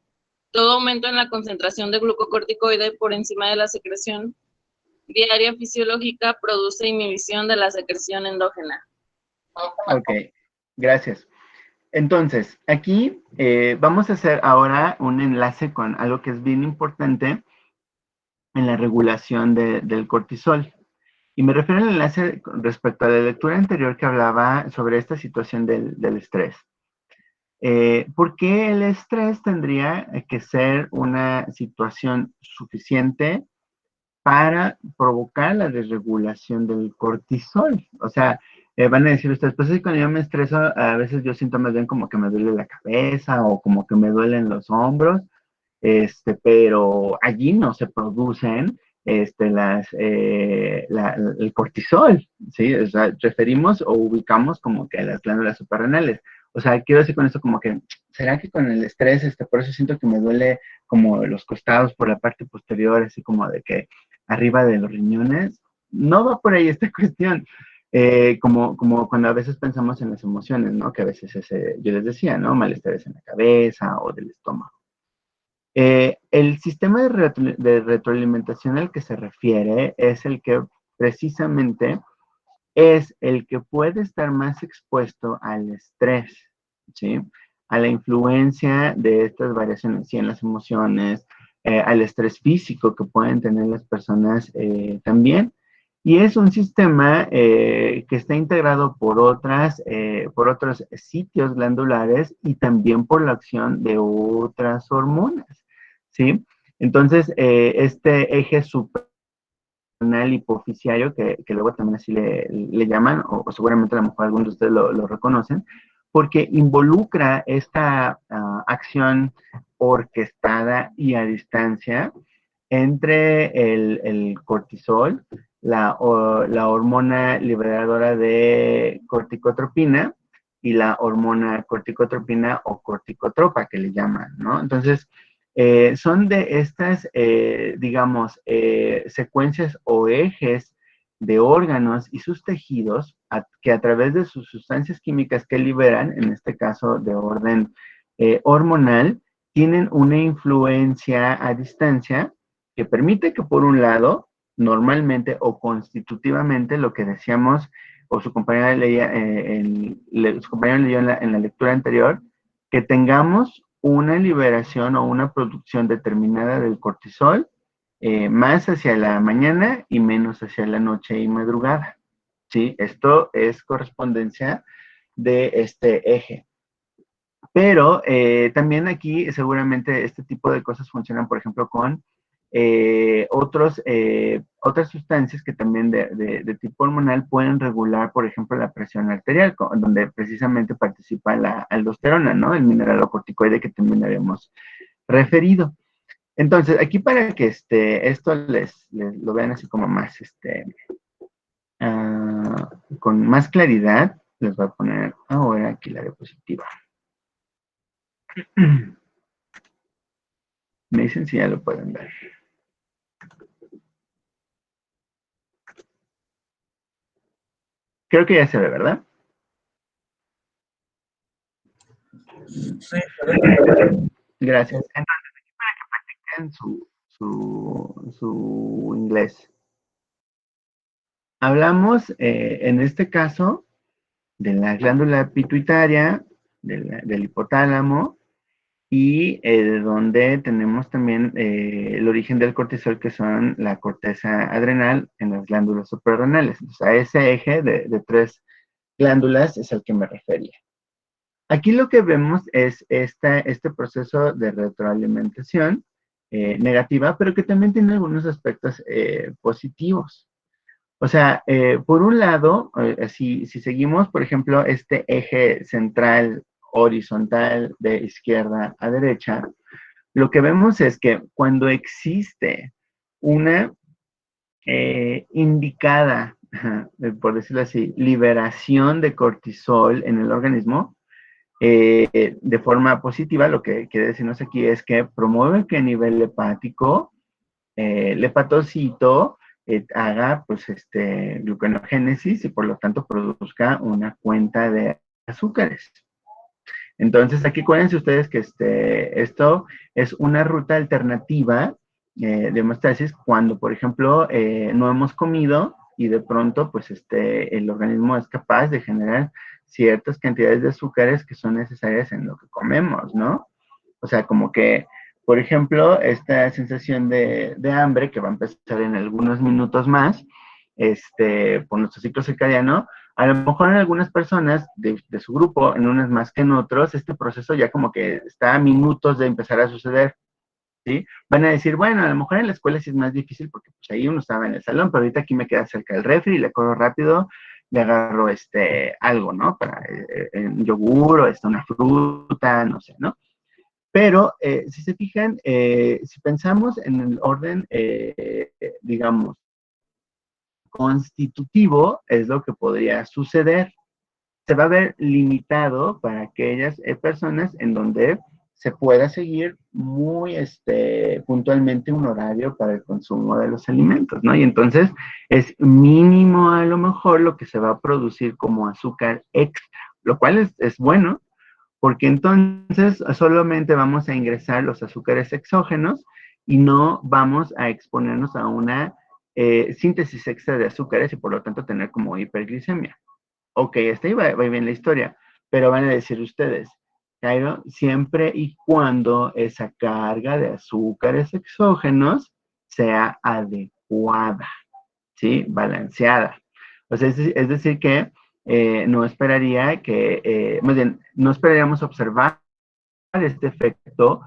Todo aumento en la concentración de glucocorticoide por encima de la secreción diaria fisiológica produce inhibición de la secreción endógena. Ok, gracias. Entonces, aquí vamos a hacer ahora un enlace con algo que es bien importante en la regulación del cortisol. Y me refiero al enlace respecto a la lectura anterior que hablaba sobre esta situación del estrés. ¿Por qué el estrés tendría que ser una situación suficiente para provocar la desregulación del cortisol? O sea, van a decir ustedes, pues es cuando yo me estreso, a veces yo siento más bien como que me duele la cabeza o como que me duelen los hombros, pero allí no se producen el cortisol, ¿sí? O sea, referimos o ubicamos como que a las glándulas suprarrenales. O sea, quiero decir con esto como que, ¿será que con el estrés, por eso siento que me duele como los costados por la parte posterior, así como de que arriba de los riñones? No va por ahí esta cuestión. Como cuando a veces pensamos en las emociones, ¿no? Que a veces yo les decía, ¿no? Malestares en la cabeza o del estómago. El sistema de retroalimentación al que se refiere es el que precisamente es el que puede estar más expuesto al estrés, ¿sí? A la influencia de estas variaciones, sí, en las emociones, al estrés físico que pueden tener las personas también. Y es un sistema que está integrado por por otros sitios glandulares y también por la acción de otras hormonas, ¿sí? Entonces, este eje suprarrenal hipoficiario, que luego también así le llaman, o seguramente a lo mejor algunos de ustedes lo reconocen, porque involucra esta acción orquestada y a distancia entre el cortisol, la hormona liberadora de corticotropina y la hormona corticotropina o corticotropa que le llaman, ¿no? Entonces, son de estas, digamos, secuencias o ejes de órganos y sus tejidos que a través de sus sustancias químicas que liberan, en este caso de orden hormonal, tienen una influencia a distancia que permite que por un lado, normalmente o constitutivamente, lo que decíamos, o su compañero leía, su compañero leyó en la lectura anterior, que tengamos una liberación o una producción determinada del cortisol, más hacia la mañana y menos hacia la noche y madrugada. ¿Sí? Esto es correspondencia de este eje. Pero también aquí seguramente este tipo de cosas funcionan, por ejemplo, con otras sustancias que también de tipo hormonal pueden regular, por ejemplo, la presión arterial, donde precisamente participa la aldosterona, ¿no? El mineralocorticoide que también habíamos referido. Entonces, aquí para que esto les lo vean así como más, con más claridad, les voy a poner ahora aquí la diapositiva. Me dicen si ya lo pueden ver. Creo que ya se ve, ¿verdad? Sí, Gracias. Entonces, aquí para que practiquen su inglés. Hablamos, en este caso, de la glándula pituitaria, del hipotálamo, y de donde tenemos también el origen del cortisol, que son la corteza adrenal en las glándulas suprarrenales. Entonces, a ese eje de tres glándulas es al que me refería. Aquí lo que vemos es este proceso de retroalimentación negativa, pero que también tiene algunos aspectos positivos. O sea, por un lado, si seguimos, por ejemplo, este eje central horizontal de izquierda a derecha, lo que vemos es que cuando existe una indicada, por decirlo así, liberación de cortisol en el organismo, de forma positiva, lo que quiere decirnos aquí es que promueve que a nivel hepático, el hepatocito haga pues gluconeogénesis y por lo tanto produzca una cuenta de azúcares. Entonces aquí acuérdense ustedes que esto es una ruta alternativa de hemostasis cuando, por ejemplo, no hemos comido y de pronto pues el organismo es capaz de generar ciertas cantidades de azúcares que son necesarias en lo que comemos, ¿no? O sea, como que, por ejemplo, esta sensación de hambre que va a empezar en algunos minutos más, por nuestro ciclo circadiano, a lo mejor en algunas personas de su grupo, en unas más que en otros, este proceso ya como que está a minutos de empezar a suceder, ¿sí? Van a decir, bueno, a lo mejor en la escuela sí es más difícil porque pues ahí uno estaba en el salón, pero ahorita aquí me queda cerca del refri, le corro rápido, le agarro algo, ¿no? Para un yogur o una fruta, no sé, ¿no? Pero si se fijan, si pensamos en el orden, digamos, constitutivo, es lo que podría suceder. Se va a ver limitado para aquellas personas en donde se pueda seguir muy puntualmente un horario para el consumo de los alimentos, ¿no? Y entonces es mínimo a lo mejor lo que se va a producir como azúcar extra, lo cual es bueno, porque entonces solamente vamos a ingresar los azúcares exógenos y no vamos a exponernos a una síntesis extra de azúcares y por lo tanto tener como hiperglicemia. Ok, hasta ahí va bien la historia, pero van a decir ustedes, Cairo, siempre y cuando esa carga de azúcares exógenos sea adecuada, ¿sí? Balanceada. O sea, es decir que no esperaría que, más bien, no esperaríamos observar este efecto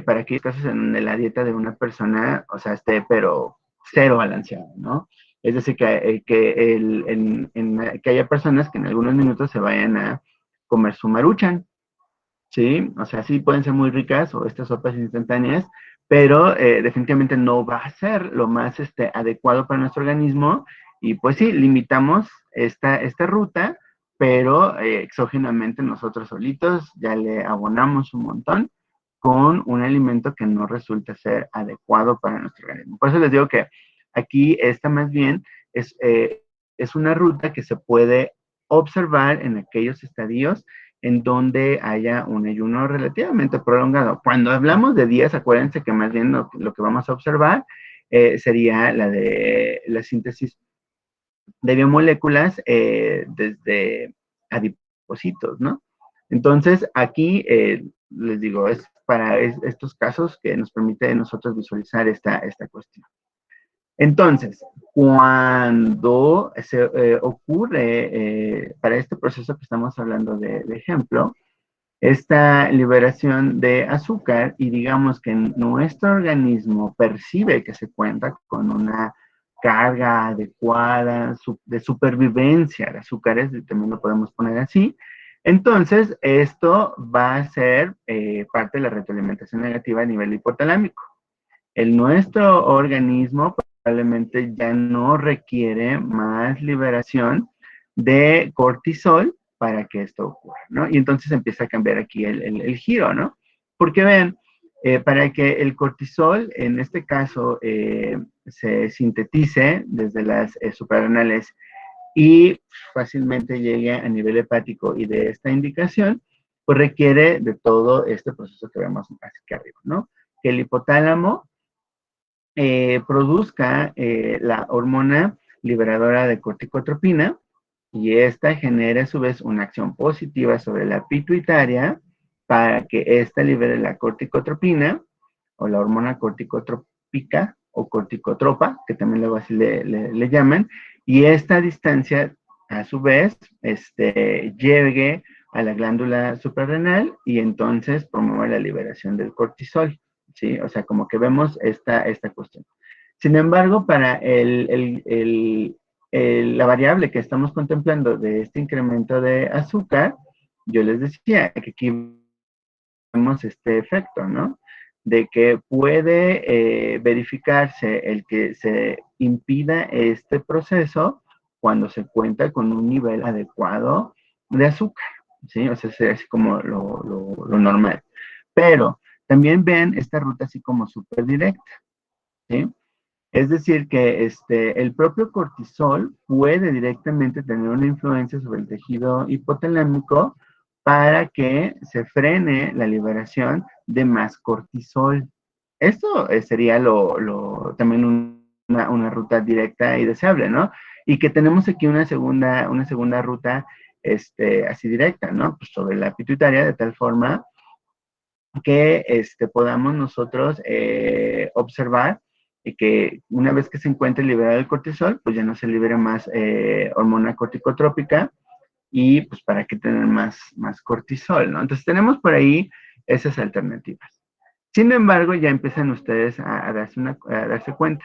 para aquellos casos en donde la dieta de una persona, o sea, esté pero cero balanceada, ¿no? Es decir, que haya personas que en algunos minutos se vayan a comer su maruchan, ¿sí? O sea, sí pueden ser muy ricas o estas sopas instantáneas, pero definitivamente no va a ser lo más adecuado para nuestro organismo y pues sí, limitamos esta ruta, pero exógenamente nosotros solitos ya le abonamos un montón con un alimento que no resulta ser adecuado para nuestro organismo. Por eso les digo que aquí esta más bien es una ruta que se puede observar en aquellos estadios en donde haya un ayuno relativamente prolongado. Cuando hablamos de días, acuérdense que más bien lo que vamos a observar sería la de la síntesis de biomoléculas desde adipocitos, ¿no? Entonces, aquí les digo, es para estos casos que nos permite a nosotros visualizar esta cuestión. Entonces, cuando se ocurre, para este proceso que estamos hablando de ejemplo, esta liberación de azúcar y digamos que nuestro organismo percibe que se cuenta con una carga adecuada de supervivencia de azúcares, también lo podemos poner así, entonces esto va a ser parte de la retroalimentación negativa a nivel hipotalámico. Nuestro organismo probablemente ya no requiere más liberación de cortisol para que esto ocurra, ¿no? Y entonces empieza a cambiar aquí el giro, ¿no? Porque ven, para que el cortisol, en este caso, se sintetice desde las suprarrenales y fácilmente llegue a nivel hepático y de esta indicación, pues requiere de todo este proceso que vemos aquí arriba, ¿no? Que el hipotálamo produzca la hormona liberadora de corticotropina y esta genera a su vez una acción positiva sobre la pituitaria para que ésta libere la corticotropina o la hormona corticotrópica o corticotropa, que también luego así le llaman, y esta distancia a su vez llegue a la glándula suprarrenal y entonces promueve la liberación del cortisol. ¿Sí? O sea, como que vemos esta cuestión. Sin embargo, para la variable que estamos contemplando de este incremento de azúcar, yo les decía que aquí vemos este efecto, ¿no? De que puede verificarse el que se impida este proceso cuando se cuenta con un nivel adecuado de azúcar, ¿sí? O sea, es así como lo normal. Pero también ven esta ruta así como súper directa, ¿sí? Es decir, que el propio cortisol puede directamente tener una influencia sobre el tejido hipotalámico para que se frene la liberación de más cortisol. Esto sería también una ruta directa y deseable, ¿no? Y que tenemos aquí una segunda ruta así directa, ¿no? Pues sobre la pituitaria, de tal forma que podamos nosotros observar y que una vez que se encuentre liberado el cortisol, pues ya no se libera más hormona corticotrópica y pues para qué tener más cortisol, ¿no? Entonces tenemos por ahí esas alternativas. Sin embargo, ya empiezan ustedes a darse cuenta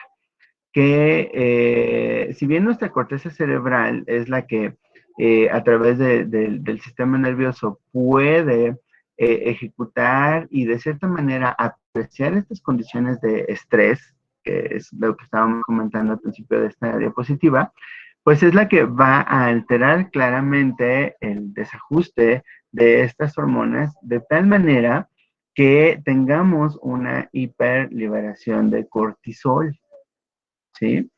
que si bien nuestra corteza cerebral es la que a través del sistema nervioso puede ejecutar y de cierta manera apreciar estas condiciones de estrés, que es lo que estábamos comentando al principio de esta diapositiva, pues es la que va a alterar claramente el desajuste de estas hormonas de tal manera que tengamos una hiperliberación de cortisol, ¿sí?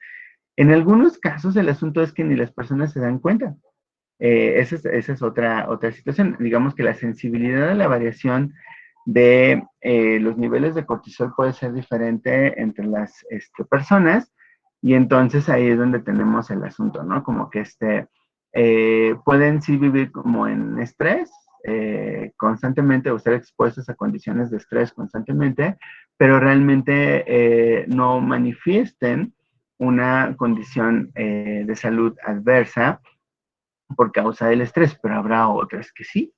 En algunos casos el asunto es que ni las personas se dan cuenta. Esa es otra situación. Digamos que la sensibilidad a la variación de los niveles de cortisol puede ser diferente entre las personas, y entonces ahí es donde tenemos el asunto, ¿no? Como que pueden sí vivir como en estrés constantemente o estar expuestos a condiciones de estrés constantemente, pero realmente no manifiesten una condición de salud adversa por causa del estrés, pero habrá otras que sí.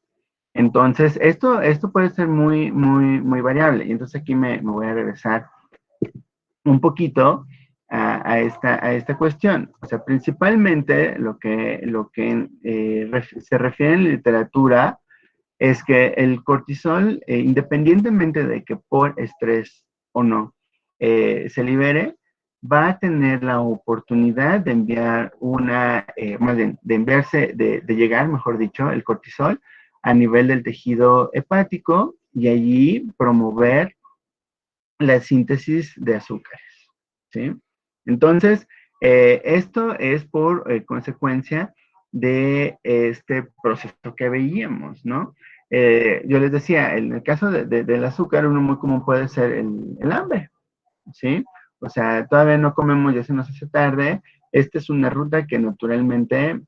Entonces, esto puede ser muy, muy, muy variable. Y entonces aquí me voy a regresar un poquito a esta cuestión. O sea, principalmente lo que se refiere en literatura es que el cortisol, independientemente de que por estrés o no se libere, va a tener la oportunidad de enviar más bien, de enviarse, de llegar, mejor dicho, el cortisol a nivel del tejido hepático y allí promover la síntesis de azúcares, ¿sí? Entonces, esto es por consecuencia de este proceso que veíamos, ¿no? Yo les decía, en el caso del azúcar, uno muy común puede ser el hambre, ¿sí? O sea, todavía no comemos, ya se nos hace tarde. Esta es una ruta que naturalmente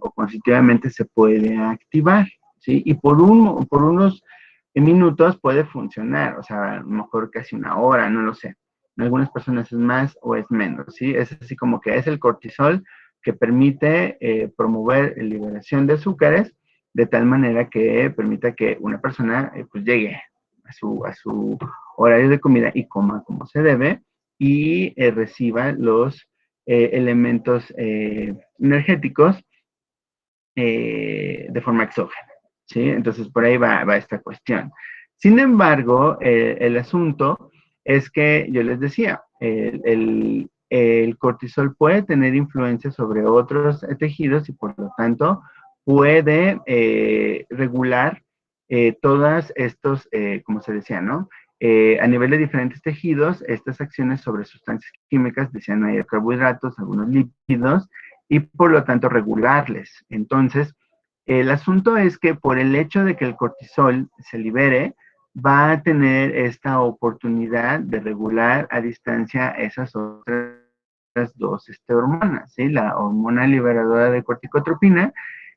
o constitutivamente se puede activar, ¿sí? Y por unos minutos puede funcionar, o sea, a lo mejor casi una hora, no lo sé. En algunas personas es más o es menos, ¿sí? Es así como que es el cortisol que permite promover la liberación de azúcares de tal manera que permita que una persona pues llegue a su horario de comida y coma como se debe y reciba los elementos energéticos de forma exógena, ¿sí? Entonces, por ahí va esta cuestión. Sin embargo, el asunto es que yo les decía, el cortisol puede tener influencia sobre otros tejidos y por lo tanto puede regular todas estos, como se decía, ¿no? A nivel de diferentes tejidos, estas acciones sobre sustancias químicas, decían ahí carbohidratos, algunos lípidos, y por lo tanto regularles. Entonces, el asunto es que por el hecho de que el cortisol se libere, va a tener esta oportunidad de regular a distancia esas otras dos hormonas, ¿sí? La hormona liberadora de corticotropina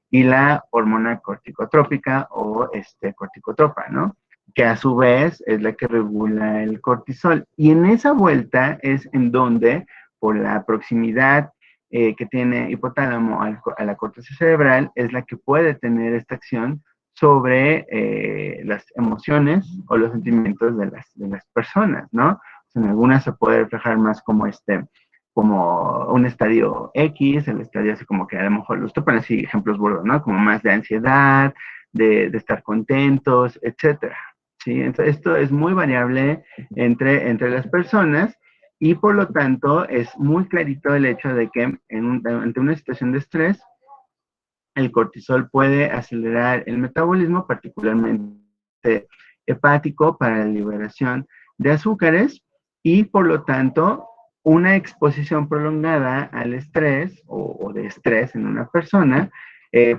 y la hormona corticotrópica o corticotropa, ¿no? Que a su vez es la que regula el cortisol. Y en esa vuelta es en donde, por la proximidad que tiene hipotálamo a la corteza cerebral, es la que puede tener esta acción sobre las emociones o los sentimientos de las personas, ¿no? O sea, en algunas se puede reflejar más como un estadio X, el estadio así como que a lo mejor, lo estoy poniendo así ejemplos burdos, ¿no? Como más de ansiedad, de estar contentos, etcétera, ¿sí? Entonces, esto es muy variable entre las personas y por lo tanto es muy clarito el hecho de que ante una situación de estrés, el cortisol puede acelerar el metabolismo, particularmente hepático, para la liberación de azúcares y por lo tanto una exposición prolongada al estrés o de estrés en una persona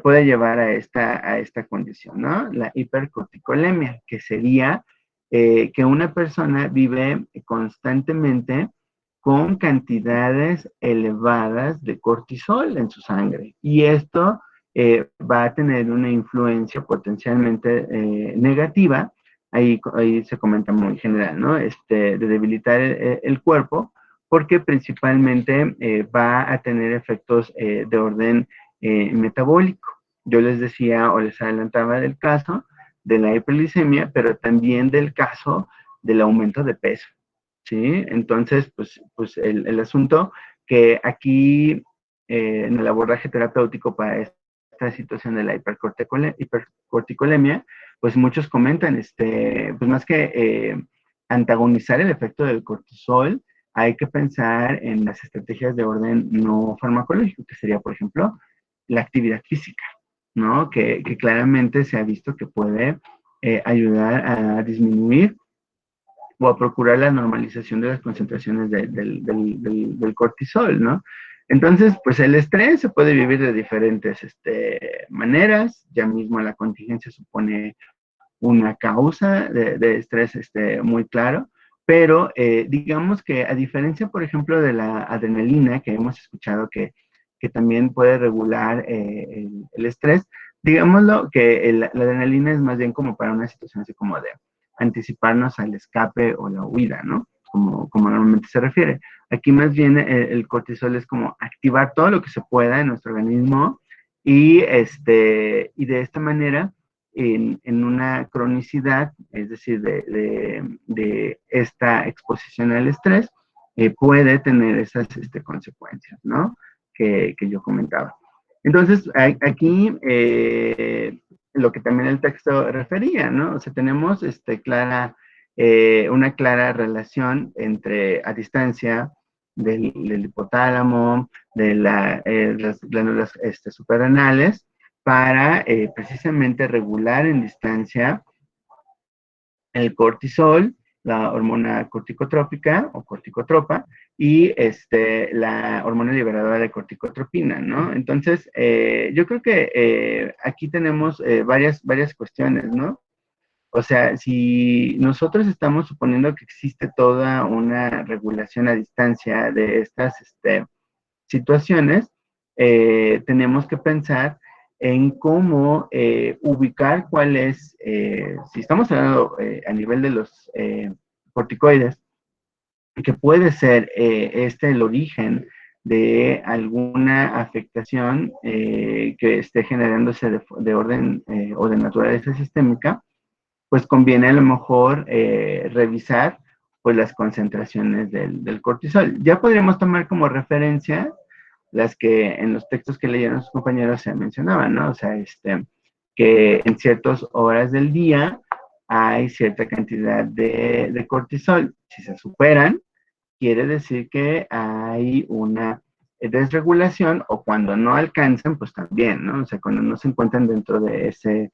puede llevar a esta condición, ¿no? La hipercorticolemia, que sería que una persona vive constantemente con cantidades elevadas de cortisol en su sangre. Y esto va a tener una influencia potencialmente negativa, ahí se comenta muy general, ¿no? De debilitar el cuerpo, porque principalmente va a tener efectos de orden metabólico. Yo les decía o les adelantaba del caso de la hiperglicemia, pero también del caso del aumento de peso, ¿sí? Entonces, pues el asunto que aquí en el abordaje terapéutico para esta situación de la hipercorticolemia, pues muchos comentan, pues más que antagonizar el efecto del cortisol, hay que pensar en las estrategias de orden no farmacológico, que sería, por ejemplo, la actividad física, ¿no? Que claramente se ha visto que puede ayudar a disminuir o a procurar la normalización de las concentraciones del cortisol, ¿no? Entonces, pues el estrés se puede vivir de diferentes maneras. Ya mismo la contingencia supone una causa de estrés muy claro, pero digamos que a diferencia, por ejemplo, de la adrenalina, que hemos escuchado que también puede regular el estrés, digámoslo que la adrenalina es más bien como para una situación así como de anticiparnos al escape o la huida, ¿no? Como normalmente se refiere. Aquí más bien el cortisol es como activar todo lo que se pueda en nuestro organismo y de esta manera en una cronicidad, es decir, de esta exposición al estrés, puede tener esas consecuencias, ¿no? Que yo comentaba. Entonces, aquí lo que también el texto refería, ¿no? O sea, tenemos una clara relación entre a distancia del hipotálamo, de las glándulas suprarrenales, para precisamente regular en distancia el cortisol, la hormona corticotrópica o corticotropa y la hormona liberadora de corticotropina, ¿no? Entonces, yo creo que aquí tenemos varias cuestiones, ¿no? O sea, si nosotros estamos suponiendo que existe toda una regulación a distancia de estas situaciones, tenemos que pensar en cómo ubicar cuál es, si estamos hablando a nivel de los corticoides, que puede ser el origen de alguna afectación que esté generándose de orden o de naturaleza sistémica, pues conviene a lo mejor revisar pues las concentraciones del cortisol. Ya podríamos tomar como referencia las que en los textos que leyeron sus compañeros se mencionaban, ¿no? O sea, que en ciertas horas del día hay cierta cantidad de cortisol. Si se superan, quiere decir que hay una desregulación o cuando no alcanzan, pues también, ¿no? O sea, cuando no se encuentran dentro de ese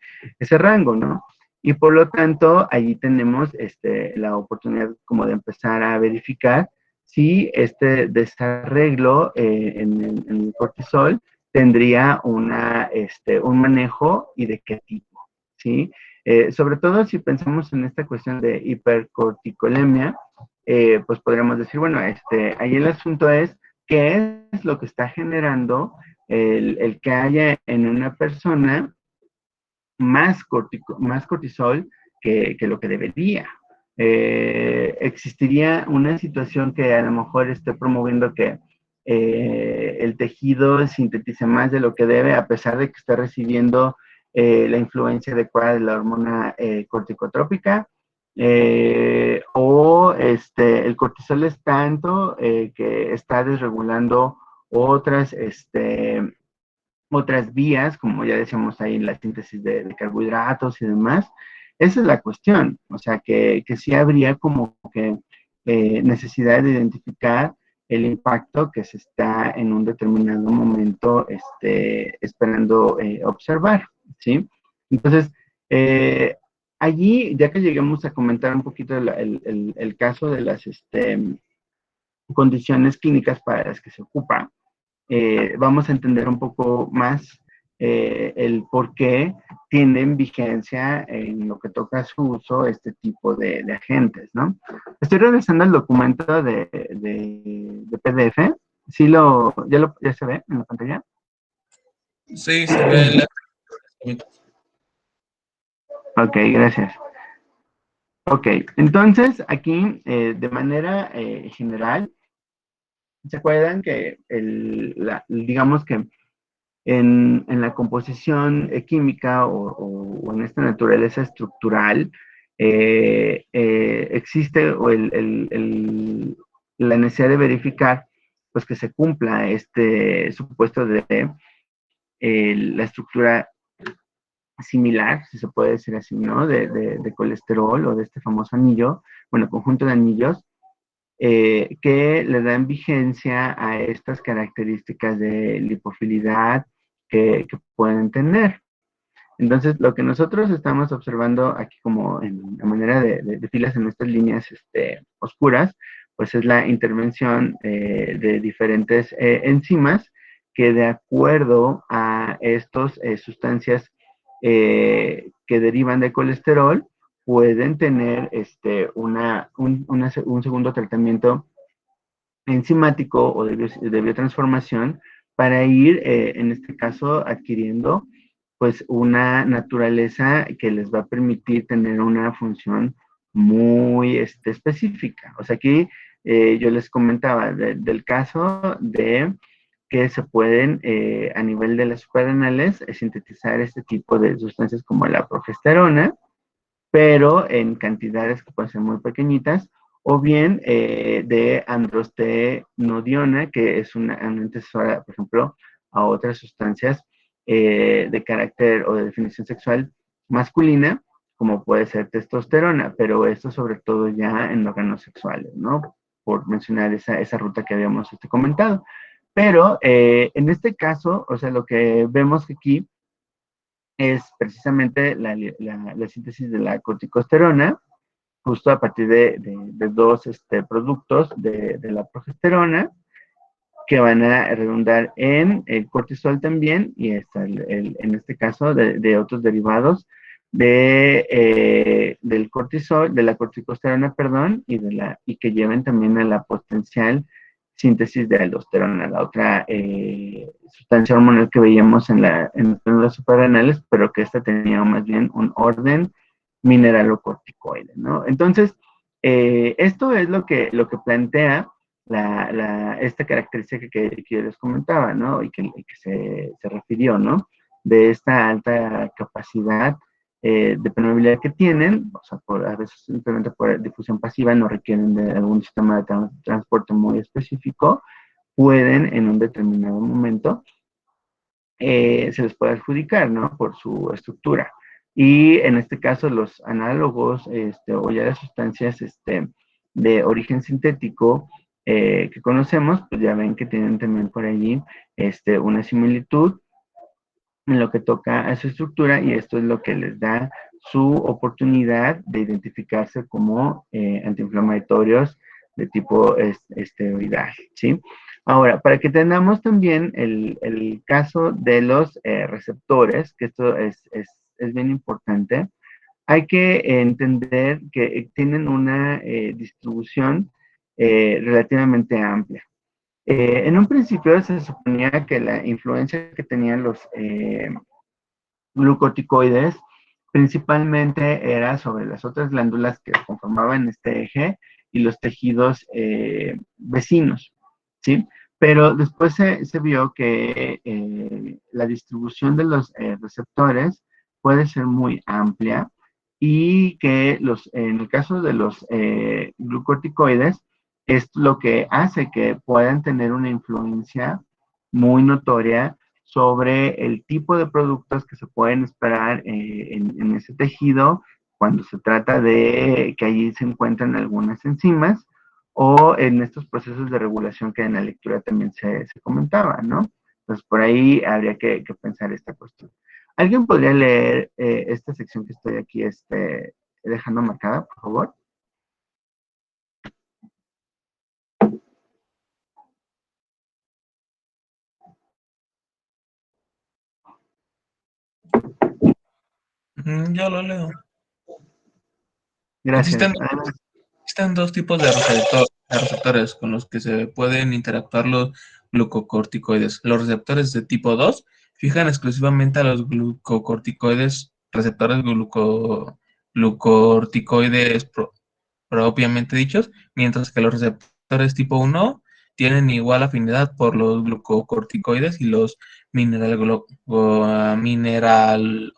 rango, ¿no? Y por lo tanto, allí tenemos la oportunidad como de empezar a verificar si este desarreglo en el cortisol tendría un manejo y de qué tipo, ¿sí? Sobre todo si pensamos en esta cuestión de hipercorticolemia, pues podríamos decir, bueno, ahí el asunto es qué es lo que está generando el que haya en una persona más cortisol que lo que debería. Existiría una situación que a lo mejor esté promoviendo que el tejido sintetice más de lo que debe, a pesar de que está recibiendo la influencia adecuada de la hormona corticotrópica, o el cortisol es tanto que está desregulando otras, otras vías, como ya decíamos ahí, la síntesis de carbohidratos y demás. Esa es la cuestión, o sea, que sí habría como que necesidad de identificar el impacto que se está en un determinado momento esperando observar, ¿sí? Entonces, allí, ya que lleguemos a comentar un poquito el caso de las condiciones clínicas para las que se ocupa, vamos a entender un poco más el por qué tienen vigencia en lo que toca su uso este tipo de agentes, ¿no? Estoy revisando el documento de PDF. ¿Sí ya se ve en la pantalla? Sí, se ve Ok, gracias. Ok, entonces aquí de manera general, ¿se acuerdan que digamos que en la composición química o en esta naturaleza estructural existe la necesidad de verificar pues que se cumpla este supuesto de la estructura similar, si se puede decir así, ¿no? De colesterol o de este famoso anillo, bueno, conjunto de anillos, que le dan vigencia a estas características de lipofilidad que pueden tener. Entonces, lo que nosotros estamos observando aquí como en la manera de filas en estas líneas oscuras, pues es la intervención de diferentes enzimas que de acuerdo a estas sustancias que derivan de colesterol, pueden tener un segundo tratamiento enzimático o de biotransformación para ir, en este caso, adquiriendo pues una naturaleza que les va a permitir tener una función muy específica. O sea, aquí yo les comentaba del caso de que se pueden, a nivel de las suprarrenales, sintetizar este tipo de sustancias como la progesterona, pero en cantidades que pueden ser muy pequeñitas, o bien de androstenediona, que es una antecesora, por ejemplo, a otras sustancias de carácter o de definición sexual masculina, como puede ser testosterona, pero esto sobre todo ya en órganos sexuales, ¿no? Por mencionar esa ruta que habíamos comentado. Pero en este caso, o sea, lo que vemos aquí es precisamente la síntesis de la corticosterona, justo a partir de dos productos de la progesterona, que van a redundar en el cortisol también, y en este caso de otros derivados del cortisol, de la corticosterona, perdón, y que lleven también a la potencial síntesis de aldosterona, la otra sustancia hormonal que veíamos en las células suprarrenales, pero que esta tenía más bien un orden mineralocorticoide, ¿no? Entonces, esto es lo que plantea esta característica que yo les comentaba, ¿no? Y que se refirió, ¿no? De esta alta capacidad de permeabilidad que tienen, o sea, a veces simplemente por difusión pasiva no requieren de algún sistema de transporte muy específico, pueden en un determinado momento se les puede adjudicar, ¿no? Por su estructura. Y en este caso, los análogos o ya las sustancias de origen sintético que conocemos, pues ya ven que tienen también por allí una similitud en lo que toca a su estructura, y esto es lo que les da su oportunidad de identificarse como antiinflamatorios de tipo esteroidal, ¿sí? Ahora, para que tengamos también el caso de los receptores, que esto es bien importante, hay que entender que tienen una distribución relativamente amplia. En un principio se suponía que la influencia que tenían los glucocorticoides principalmente era sobre las otras glándulas que conformaban este eje y los tejidos vecinos, ¿sí? Pero después se vio que la distribución de los receptores puede ser muy amplia y que en el caso de los glucocorticoides es lo que hace que puedan tener una influencia muy notoria sobre el tipo de productos que se pueden esperar en ese tejido cuando se trata de que allí se encuentran algunas enzimas o en estos procesos de regulación que en la lectura también se comentaba, ¿no? Entonces, por ahí habría que pensar esta cuestión. ¿Alguien podría leer esta sección que estoy aquí dejando marcada, por favor? Yo lo leo. Gracias. Existen dos tipos de receptores con los que se pueden interactuar los glucocorticoides. Los receptores de tipo 2 fijan exclusivamente a los glucocorticoides, receptores glucocorticoides propiamente dichos, mientras que los receptores tipo 1 tienen igual afinidad por los glucocorticoides y los mineralocorticoides.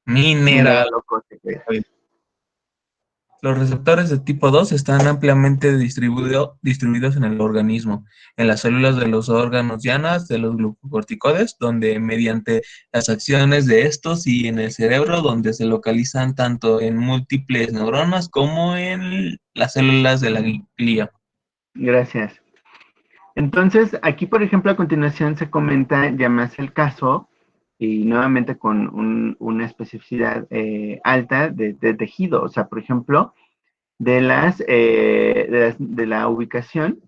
Mineralocorticoides. Los receptores de tipo 2 están ampliamente distribuidos en el organismo, en las células de los órganos llanas de los glucocorticoides, donde mediante las acciones de estos y en el cerebro, donde se localizan tanto en múltiples neuronas como en las células de la glía. Gracias. Entonces, aquí, por ejemplo, a continuación se comenta ya más el caso y nuevamente con una especificidad alta de tejido. O sea, por ejemplo, de la ubicación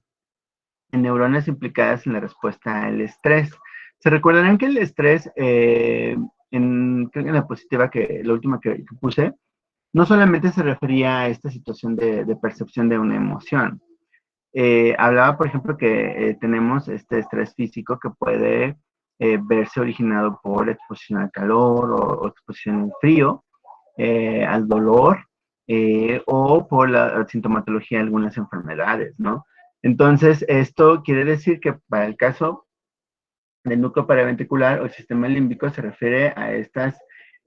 en neuronas implicadas en la respuesta al estrés. Se recordarán que el estrés, creo que en la diapositiva, la última que puse, no solamente se refería a esta situación de percepción de una emoción. Hablaba, por ejemplo, que tenemos este estrés físico que puede verse originado por exposición al calor o exposición al frío, al dolor, o por la sintomatología de algunas enfermedades, ¿no? Entonces, esto quiere decir que para el caso del núcleo paraventricular o el sistema límbico se refiere a estas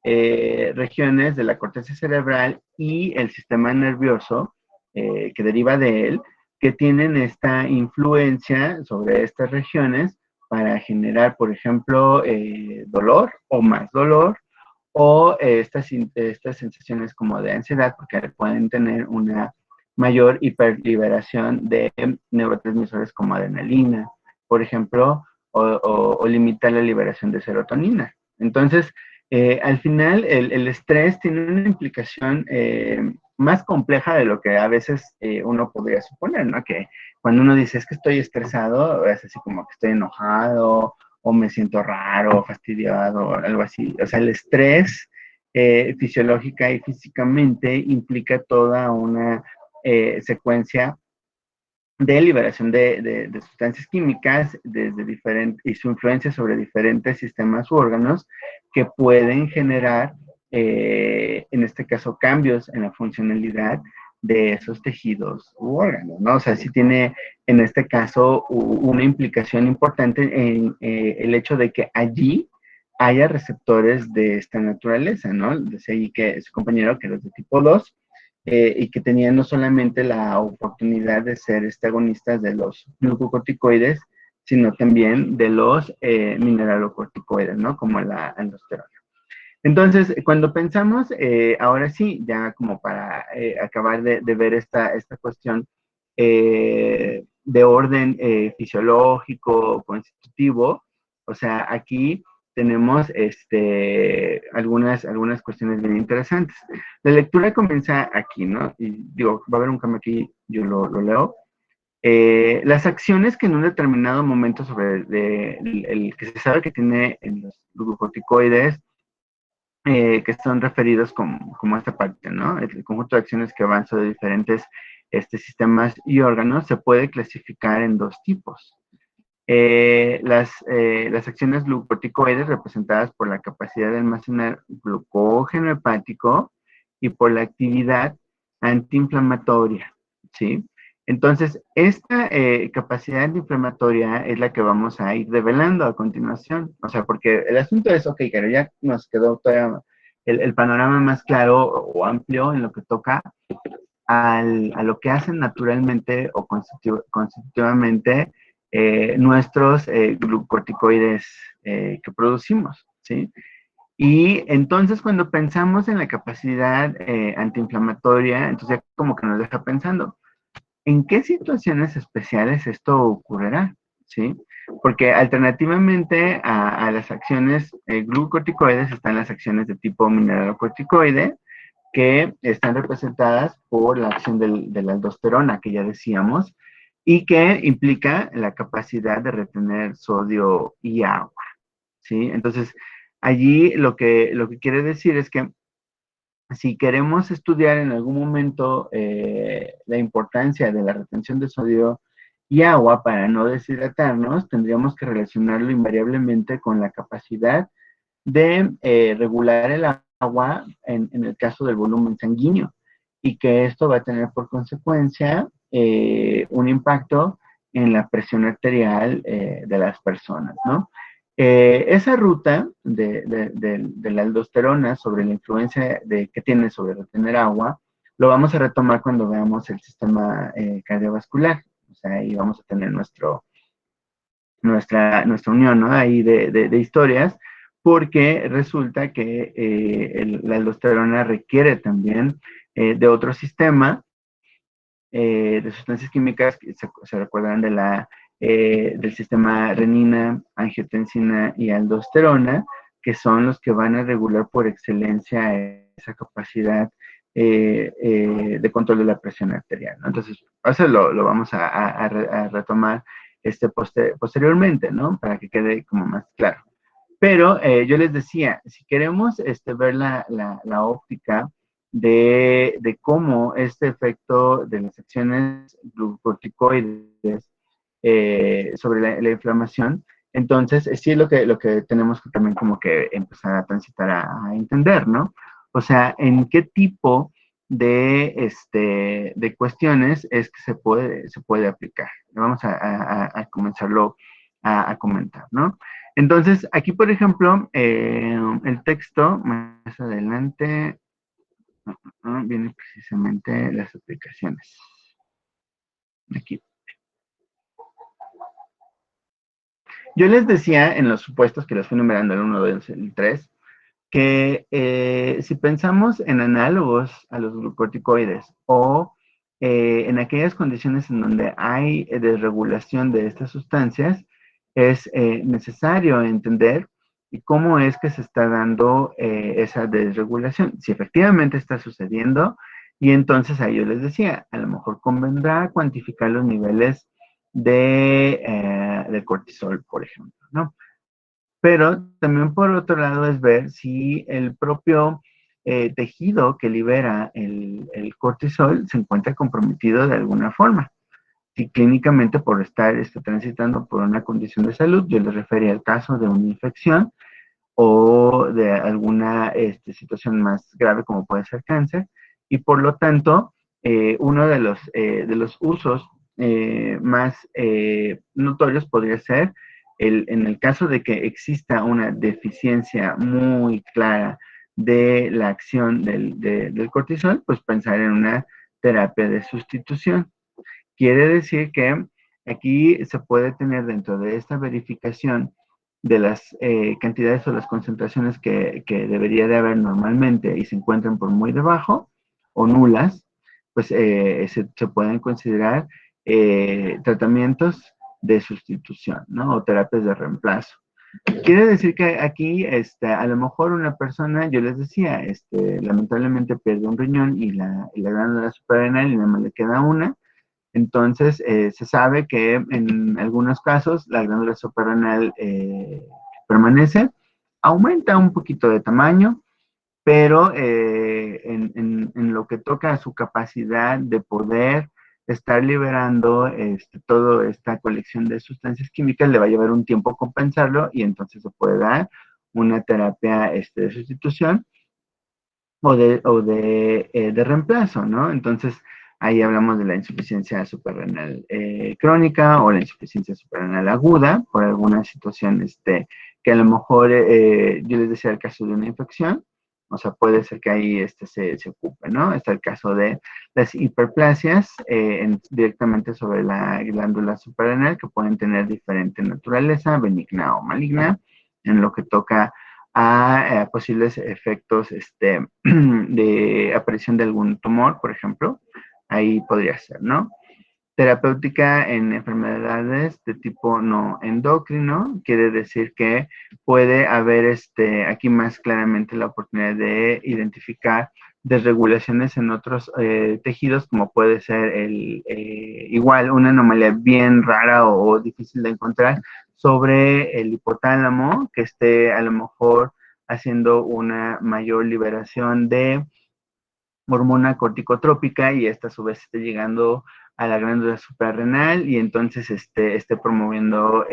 regiones de la corteza cerebral y el sistema nervioso que deriva de él, que tienen esta influencia sobre estas regiones para generar, por ejemplo, dolor o más dolor, o estas sensaciones como de ansiedad, porque pueden tener una mayor hiperliberación de neurotransmisores como adrenalina, por ejemplo, o limitar la liberación de serotonina. Entonces, al final, el estrés tiene una implicación más compleja de lo que a veces uno podría suponer, ¿no? Que cuando uno dice, es que estoy estresado, es así como que estoy enojado, o me siento raro, fastidiado, o algo así. O sea, el estrés fisiológica y físicamente implica toda una secuencia de liberación de sustancias químicas y su influencia sobre diferentes sistemas u órganos que pueden generar, en este caso, cambios en la funcionalidad de esos tejidos u órganos, ¿no? O sea, sí tiene, en este caso, una implicación importante en el hecho de que allí haya receptores de esta naturaleza, ¿no? Decía ahí que su compañero, que los de tipo 2, y que tenían no solamente la oportunidad de ser agonistas de los glucocorticoides, sino también de los mineralocorticoides, ¿no? Como la aldosterona. Entonces, cuando pensamos, ahora sí, ya como para acabar de ver esta cuestión de orden fisiológico, constitutivo, o sea, aquí tenemos algunas cuestiones bien interesantes. La lectura comienza aquí, ¿no? Y digo, va a haber un cambio aquí, yo lo leo. Las acciones que en un determinado momento sobre el que se sabe que tiene en los glucocorticoides, que son referidos como esta parte, ¿no? El conjunto de acciones que van sobre diferentes sistemas y órganos se puede clasificar en dos tipos. Las acciones glucocorticoides representadas por la capacidad de almacenar glucógeno hepático y por la actividad antiinflamatoria, ¿sí? Entonces, esta capacidad antiinflamatoria es la que vamos a ir develando a continuación. O sea, porque el asunto es, ok, pero ya nos quedó todavía el panorama más claro o amplio en lo que toca a lo que hacen naturalmente o constitutivamente nuestros glucocorticoides que producimos, ¿sí? Y entonces cuando pensamos en la capacidad antiinflamatoria, entonces ya como que nos deja pensando, ¿en qué situaciones especiales esto ocurrirá? ¿Sí? Porque alternativamente a las acciones glucocorticoides están las acciones de tipo mineralocorticoide, que están representadas por la acción de la aldosterona, que ya decíamos, y que implica la capacidad de retener sodio y agua, ¿sí? Entonces, allí lo que quiere decir es que si queremos estudiar en algún momento la importancia de la retención de sodio y agua para no deshidratarnos, tendríamos que relacionarlo invariablemente con la capacidad de regular el agua en el caso del volumen sanguíneo, y que esto va a tener por consecuencia un impacto en la presión arterial de las personas, ¿no? Esa ruta de la aldosterona sobre la influencia que tiene sobre retener agua, lo vamos a retomar cuando veamos el sistema cardiovascular. O sea, ahí vamos a tener nuestra unión, ¿no? Ahí de historias, porque resulta que la aldosterona requiere también de otro sistema de sustancias químicas que se recuerdan del sistema renina, angiotensina y aldosterona, que son los que van a regular por excelencia esa capacidad de control de la presión arterial, ¿no? Entonces, eso lo vamos a retomar posteriormente, ¿no? Para que quede como más claro. Pero yo les decía, si queremos ver la óptica de cómo este efecto de las acciones glucocorticoides sobre la inflamación, entonces sí es lo que tenemos que también como que empezar a transitar a entender, ¿no? O sea, en qué tipo de cuestiones es que se puede aplicar. Vamos a comenzarlo a comentar, ¿no? Entonces, aquí, por ejemplo, el texto, más adelante, viene precisamente las aplicaciones. Aquí. Yo les decía en los supuestos que los fui numerando, el 1, 2, el 3, que si pensamos en análogos a los glucocorticoides o en aquellas condiciones en donde hay desregulación de estas sustancias, es necesario entender cómo es que se está dando esa desregulación, si efectivamente está sucediendo, y entonces ahí yo les decía, a lo mejor convendrá cuantificar los niveles de cortisol, por ejemplo, ¿no? Pero también por otro lado es ver si el propio tejido que libera el cortisol se encuentra comprometido de alguna forma. Si clínicamente por estar transitando por una condición de salud, yo les refería al caso de una infección o de alguna situación más grave como puede ser cáncer, y por lo tanto, uno de los usos más notorios podría ser en el caso de que exista una deficiencia muy clara de la acción del cortisol, pues pensar en una terapia de sustitución. Quiere decir que aquí se puede tener dentro de esta verificación de las cantidades o las concentraciones que debería de haber normalmente y se encuentran por muy debajo o nulas, pues se pueden considerar tratamientos de sustitución, ¿no? O terapias de reemplazo. Quiere decir que aquí, a lo mejor una persona, yo les decía, lamentablemente pierde un riñón y la glándula suprarrenal y nada más le queda una. Entonces, se sabe que en algunos casos la glándula suprarrenal permanece, aumenta un poquito de tamaño, pero en lo que toca a su capacidad de poder estar liberando toda esta colección de sustancias químicas, le va a llevar un tiempo compensarlo y entonces se puede dar una terapia de sustitución o de reemplazo, ¿no? Entonces, ahí hablamos de la insuficiencia suprarrenal crónica o la insuficiencia suprarrenal aguda por alguna situación que a lo mejor yo les decía el caso de una infección, o sea, puede ser que ahí se ocupe, ¿no? Está el caso de las hiperplasias directamente sobre la glándula suprarrenal que pueden tener diferente naturaleza, benigna o maligna, en lo que toca a posibles efectos de aparición de algún tumor, por ejemplo, ahí podría ser, ¿no? Terapéutica en enfermedades de tipo no endocrino, quiere decir que puede haber aquí más claramente la oportunidad de identificar desregulaciones en otros tejidos, como puede ser igual una anomalía bien rara o difícil de encontrar sobre el hipotálamo, que esté a lo mejor haciendo una mayor liberación de hormona corticotrópica y esta a su vez esté llegando a la glándula suprarrenal y entonces esté promoviendo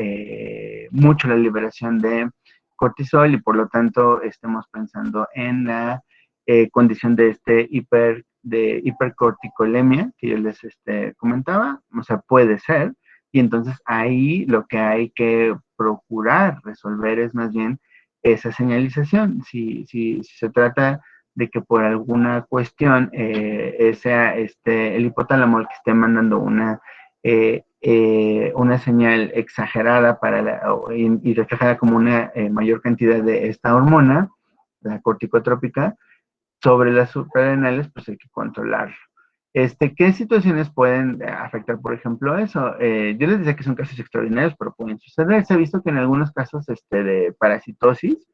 mucho la liberación de cortisol y por lo tanto estemos pensando en la condición de de hipercorticolemia que yo les comentaba, o sea, puede ser, y entonces ahí lo que hay que procurar resolver es más bien esa señalización. Si se trata de que por alguna cuestión sea el hipotálamo el que esté mandando una señal exagerada y reflejada como una mayor cantidad de esta hormona, la corticotrópica, sobre las suprarrenales, pues hay que controlarlo. ¿Qué situaciones pueden afectar, por ejemplo, eso? Yo les decía que son casos extraordinarios, pero pueden suceder. Se ha visto que en algunos casos de parasitosis,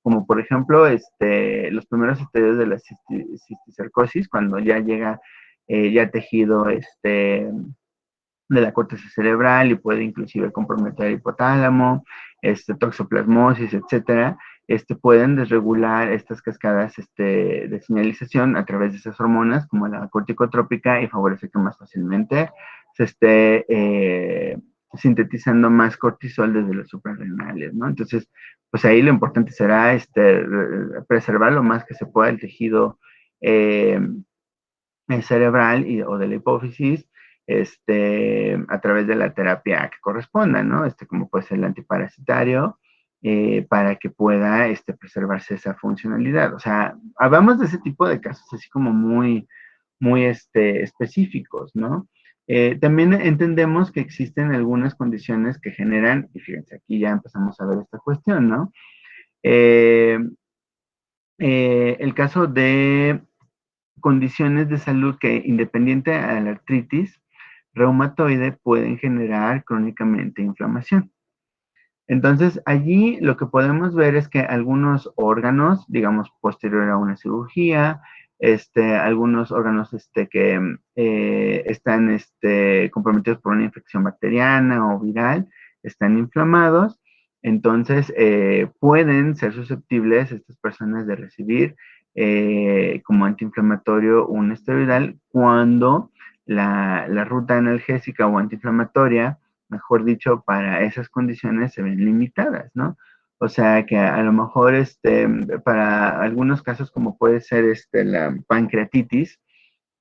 como por ejemplo los primeros estadios de la cisticercosis, cuando ya llega ya tejido de la corteza cerebral y puede inclusive comprometer el hipotálamo, toxoplasmosis, etcétera, pueden desregular estas cascadas de señalización a través de esas hormonas como la corticotrópica y favorece que más fácilmente se esté sintetizando más cortisol desde los suprarrenales, ¿no? Entonces, pues ahí lo importante será preservar lo más que se pueda el tejido cerebral o de la hipófisis, a través de la terapia que corresponda, ¿no? Como puede ser el antiparasitario, para que pueda preservarse esa funcionalidad. O sea, hablamos de ese tipo de casos así como muy, muy específicos, ¿no? También entendemos que existen algunas condiciones que generan, y fíjense, aquí ya empezamos a ver esta cuestión, ¿no? El caso de condiciones de salud que, independiente a la artritis reumatoide, pueden generar crónicamente inflamación. Entonces, allí lo que podemos ver es que algunos órganos, digamos, posterior a una cirugía, algunos órganos que están comprometidos por una infección bacteriana o viral, están inflamados. Entonces, pueden ser susceptibles estas personas de recibir como antiinflamatorio un esteroidal cuando la ruta analgésica o antiinflamatoria, mejor dicho, para esas condiciones se ven limitadas, ¿no? O sea que a lo mejor para algunos casos como puede ser la pancreatitis,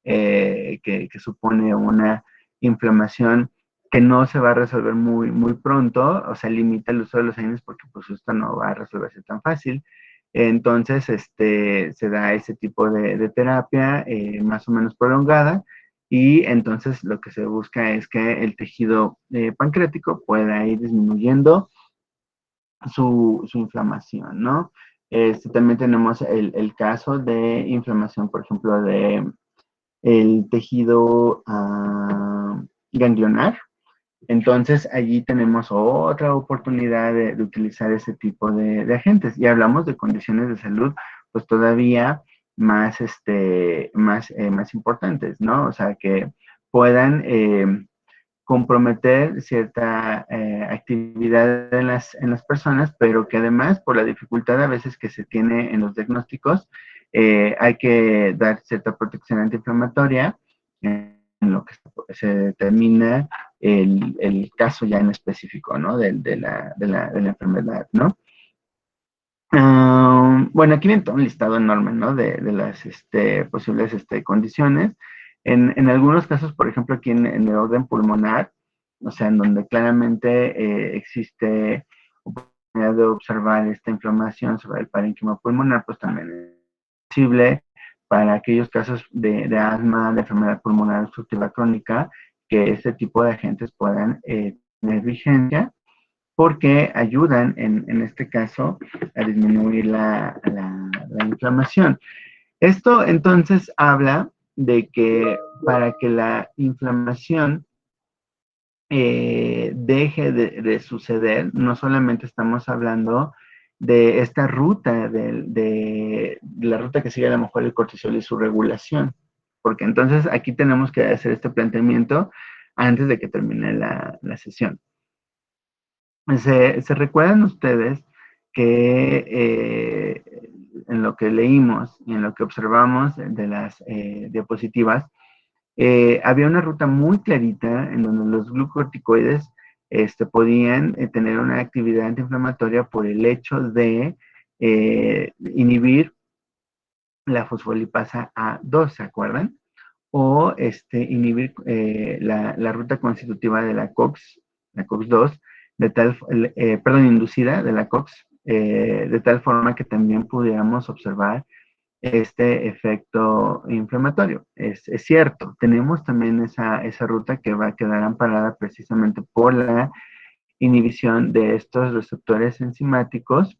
que supone una inflamación que no se va a resolver muy, muy pronto, o sea, limita el uso de los AINES porque pues esto no va a resolverse tan fácil. Entonces, se da ese tipo de terapia más o menos prolongada y entonces lo que se busca es que el tejido pancreático pueda ir disminuyendo su inflamación, ¿no? También tenemos el caso de inflamación, por ejemplo, de el tejido ganglionar. Entonces, allí tenemos otra oportunidad de utilizar ese tipo de agentes. Y hablamos de condiciones de salud, pues todavía más, más importantes, ¿no? O sea, que puedan comprometer cierta actividad en las personas, pero que además, por la dificultad a veces que se tiene en los diagnósticos, hay que dar cierta protección antiinflamatoria en lo que se determina el caso ya en específico, ¿no? De la enfermedad, ¿no? Bueno, aquí viene todo un listado enorme, ¿no? De las posibles condiciones. En algunos casos, por ejemplo, aquí en el orden pulmonar, o sea, en donde claramente existe oportunidad de observar esta inflamación sobre el parénquima pulmonar, pues también es posible para aquellos casos de asma, de enfermedad pulmonar obstructiva crónica, que este tipo de agentes puedan tener vigencia, porque ayudan en este caso a disminuir la inflamación. Esto entonces habla de que para que la inflamación deje de suceder, no solamente estamos hablando de esta ruta, de la ruta que sigue a lo mejor el cortisol y su regulación, porque entonces aquí tenemos que hacer este planteamiento antes de que termine la sesión. ¿Se recuerdan ustedes que en lo que leímos y en lo que observamos de las diapositivas, había una ruta muy clarita en donde los glucocorticoides podían tener una actividad antiinflamatoria por el hecho de inhibir la fosfolipasa A2, ¿se acuerdan? O inhibir la ruta constitutiva de la COX2, inducida de la COX, de tal forma que también pudiéramos observar este efecto inflamatorio. Es cierto, tenemos también esa ruta que va a quedar amparada precisamente por la inhibición de estos receptores enzimáticos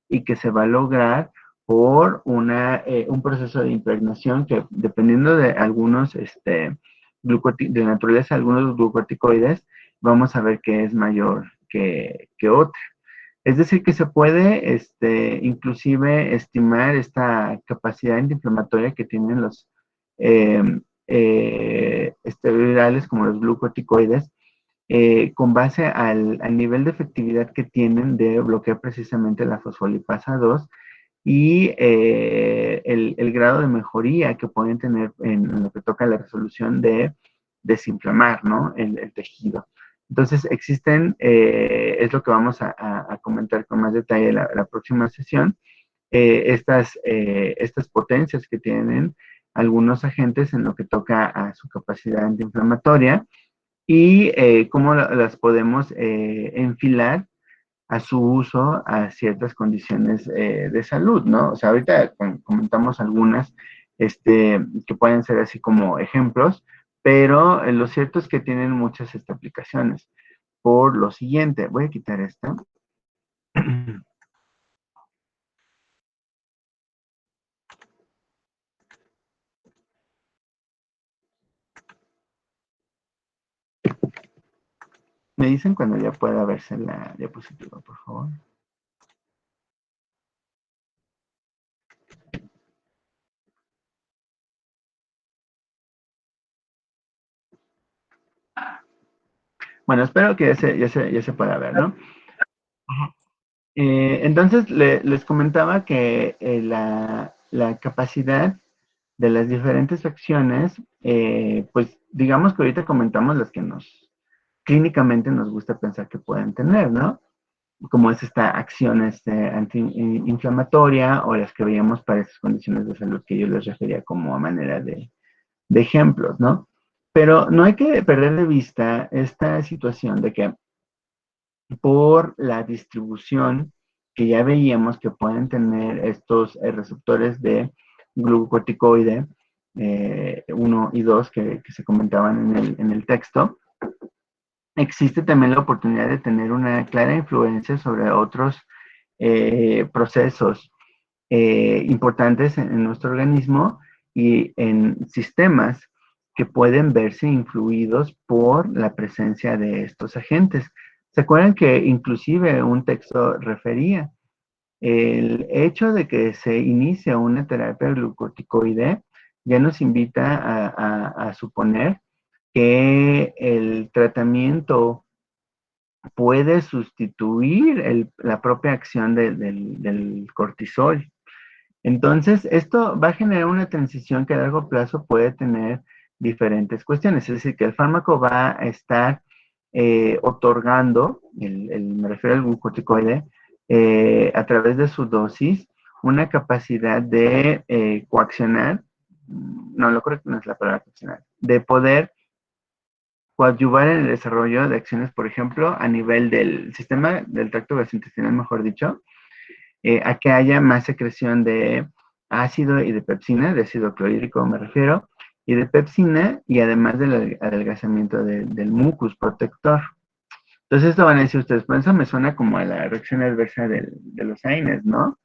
y que se va a lograr por un proceso de impregnación que, dependiendo de algunos de naturaleza, algunos glucocorticoides, vamos a ver que es mayor que otra. Es decir, que se puede inclusive estimar esta capacidad antiinflamatoria que tienen los eh, esteroidales como los glucocorticoides, con base al nivel de efectividad que tienen de bloquear precisamente la fosfolipasa 2 y el grado de mejoría que pueden tener en lo que toca la resolución de desinflamar, ¿no? El tejido. Entonces, existen, es lo que vamos a comentar con más detalle la próxima sesión, estas potencias que tienen algunos agentes en lo que toca a su capacidad antiinflamatoria y cómo las podemos enfilar a su uso a ciertas condiciones de salud, ¿no? O sea, ahorita comentamos algunas que pueden ser así como ejemplos, pero lo cierto es que tienen muchas aplicaciones. Por lo siguiente, voy a quitar esta. Me dicen cuando ya pueda verse la diapositiva, por favor. Bueno, espero que ya se pueda ver, ¿no? Entonces, les comentaba que la capacidad de las diferentes acciones, pues digamos que ahorita comentamos las que clínicamente nos gusta pensar que pueden tener, ¿no? Como es esta acción antiinflamatoria o las que veíamos para esas condiciones de salud que yo les refería como a manera de ejemplos, ¿no? Pero no hay que perder de vista esta situación de que por la distribución que ya veíamos que pueden tener estos receptores de glucocorticoide 1 y 2 que se comentaban en el texto, existe también la oportunidad de tener una clara influencia sobre otros procesos importantes en nuestro organismo y en sistemas que pueden verse influidos por la presencia de estos agentes. ¿Se acuerdan que inclusive un texto refería el hecho de que se inicia una terapia glucocorticoide ya nos invita a suponer que el tratamiento puede sustituir la propia acción del cortisol? Entonces, esto va a generar una transición que a largo plazo puede tener diferentes cuestiones. Es decir, que el fármaco va a estar otorgando, me refiero al glucocorticoide, a través de su dosis, una capacidad de coaccionar, no, lo correcto no es la palabra coaccionar, de poder coadyuvar en el desarrollo de acciones, por ejemplo, a nivel del sistema del tracto gastrointestinal, mejor dicho, a que haya más secreción de ácido y de pepsina, de ácido clorhídrico me refiero, y de pepsina, y además del adelgazamiento del mucus protector. Entonces, esto van a decir ustedes, pues eso me suena como a la reacción adversa de los AINES, ¿no?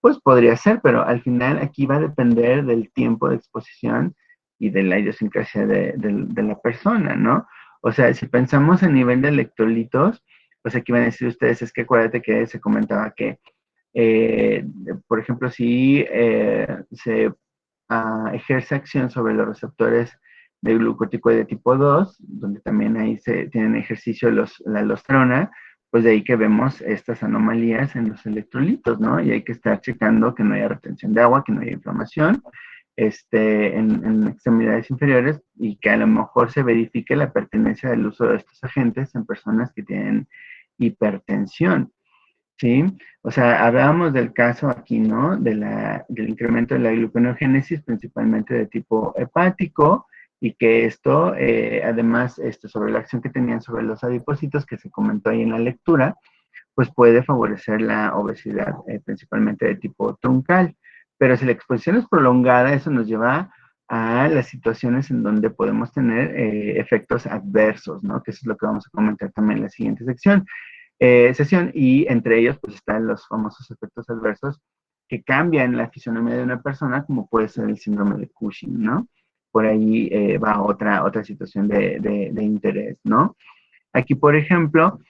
Pues podría ser, pero al final aquí va a depender del tiempo de exposición y de la idiosincrasia de la persona, ¿no? O sea, si pensamos a nivel de electrolitos, pues aquí van a decir ustedes, es que acuérdate que se comentaba que eh, por ejemplo, si se ejerce acción sobre los receptores de glucocorticoide tipo 2, donde también ahí se tienen ejercicio la aldosterona, pues de ahí que vemos estas anomalías en los electrolitos, ¿no? Y hay que estar checando que no haya retención de agua, que no haya inflamación en extremidades inferiores y que a lo mejor se verifique la pertinencia del uso de estos agentes en personas que tienen hipertensión. ¿Sí? O sea, hablábamos del caso aquí, ¿no? Del incremento de la gluconeogénesis, principalmente de tipo hepático, y que esto, además, sobre la acción que tenían sobre los adipocitos, que se comentó ahí en la lectura, pues puede favorecer la obesidad, principalmente de tipo truncal. Pero si la exposición es prolongada, eso nos lleva a las situaciones en donde podemos tener efectos adversos, ¿no? Que eso es lo que vamos a comentar también en la siguiente sesión, y entre ellos pues están los famosos efectos adversos que cambian la fisonomía de una persona, como puede ser el síndrome de Cushing, ¿no? Por ahí va otra situación de interés, ¿no? Aquí, por ejemplo,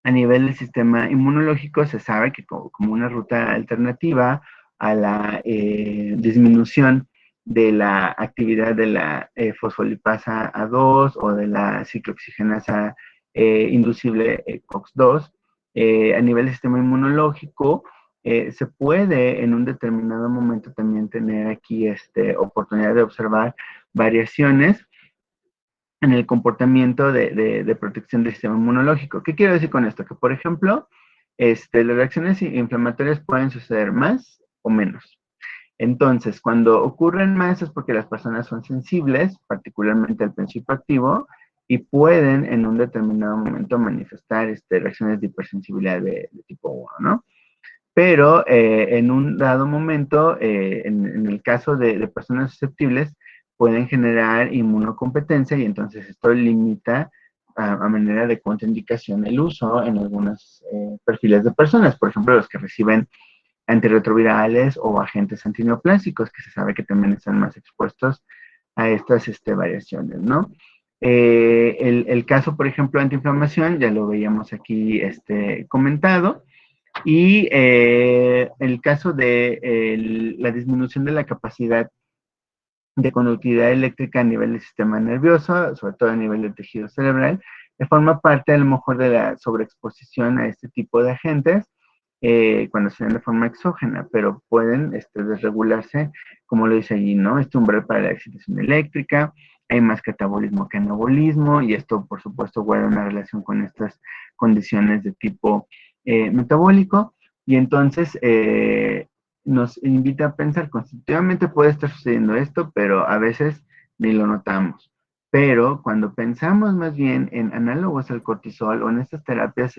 A nivel del sistema inmunológico se sabe que como una ruta alternativa a la disminución de la actividad de la fosfolipasa A2 o de la ciclooxigenasa inducible COX-2, a nivel del sistema inmunológico se puede en un determinado momento también tener aquí oportunidad de observar variaciones en el comportamiento de protección del sistema inmunológico. ¿Qué quiero decir con esto? Que, por ejemplo, las reacciones inflamatorias pueden suceder más o menos. Entonces, cuando ocurren más es porque las personas son sensibles, particularmente al principio activo, y pueden en un determinado momento manifestar reacciones de hipersensibilidad de tipo 1, ¿no? Pero en un dado momento, en el caso de personas susceptibles, pueden generar inmunocompetencia y entonces esto limita a manera de contraindicación el uso en algunos perfiles de personas, por ejemplo, los que reciben antirretrovirales o agentes antineoplásicos, que se sabe que también están más expuestos a estas variaciones, ¿no? El caso, por ejemplo, antiinflamación, ya lo veíamos aquí comentado, y el caso de la disminución de la capacidad de conductividad eléctrica a nivel del sistema nervioso, sobre todo a nivel del tejido cerebral, forma parte a lo mejor de la sobreexposición a este tipo de agentes cuando se dan de forma exógena, pero pueden desregularse, como lo dice allí, ¿no? Este umbral para la excitación eléctrica, hay más catabolismo que anabolismo, y esto, por supuesto, guarda una relación con estas condiciones de tipo metabólico, y entonces nos invita a pensar, constitutivamente puede estar sucediendo esto, pero a veces ni lo notamos. Pero cuando pensamos más bien en análogos al cortisol o en estas terapias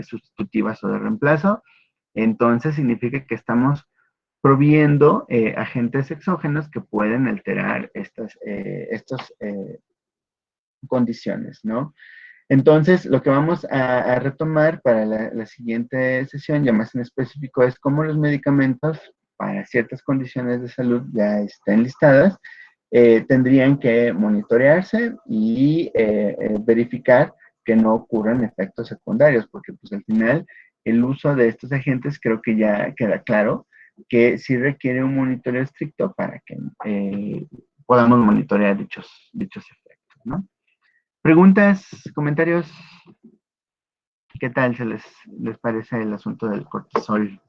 sustitutivas o de reemplazo, entonces significa que estamos proviendo agentes exógenos que pueden alterar estas condiciones, ¿no? Entonces, lo que vamos a retomar para la siguiente sesión, ya más en específico, es cómo los medicamentos para ciertas condiciones de salud ya están listadas, tendrían que monitorearse y verificar que no ocurran efectos secundarios, porque pues al final el uso de estos agentes creo que ya queda claro que sí requiere un monitoreo estricto para que podamos monitorear dichos efectos, ¿no? Preguntas, comentarios, ¿qué tal les parece el asunto del cortisol?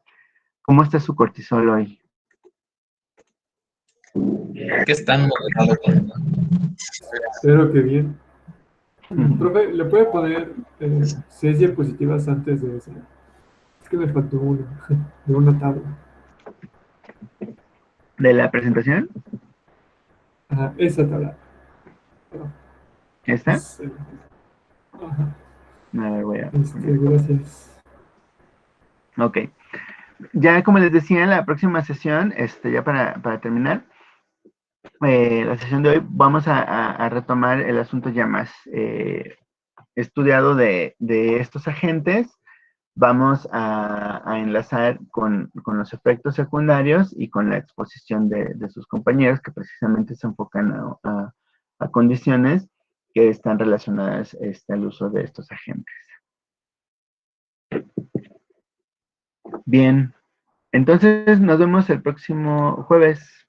¿Cómo está su cortisol hoy? Que están moderado con... Espero que bien. Profe, ¿le puede poner 6 diapositivas antes de eso? Es que me faltó una, de una tabla. ¿De la presentación? Ajá, esa tabla. ¿Esta? Ajá, A ver, voy a... gracias. Ok. Ya como les decía, en la próxima sesión, ya para terminar, la sesión de hoy vamos a retomar el asunto ya más estudiado de estos agentes. Vamos a enlazar con los efectos secundarios y con la exposición de sus compañeros que precisamente se enfocan a condiciones que están relacionadas al uso de estos agentes. Bien, entonces nos vemos el próximo jueves.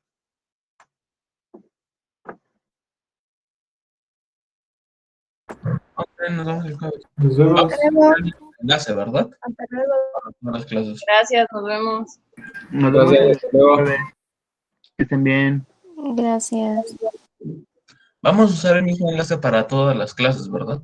Ok, nos vemos el jueves. Nos vemos. Hasta luego. Enlace, ¿verdad? Hasta luego. Para todas las clases. Gracias, nos vemos. Nos vemos el Gracias, hasta luego. jueves. Que estén bien. Gracias. Vamos a usar el mismo enlace para todas las clases, ¿verdad?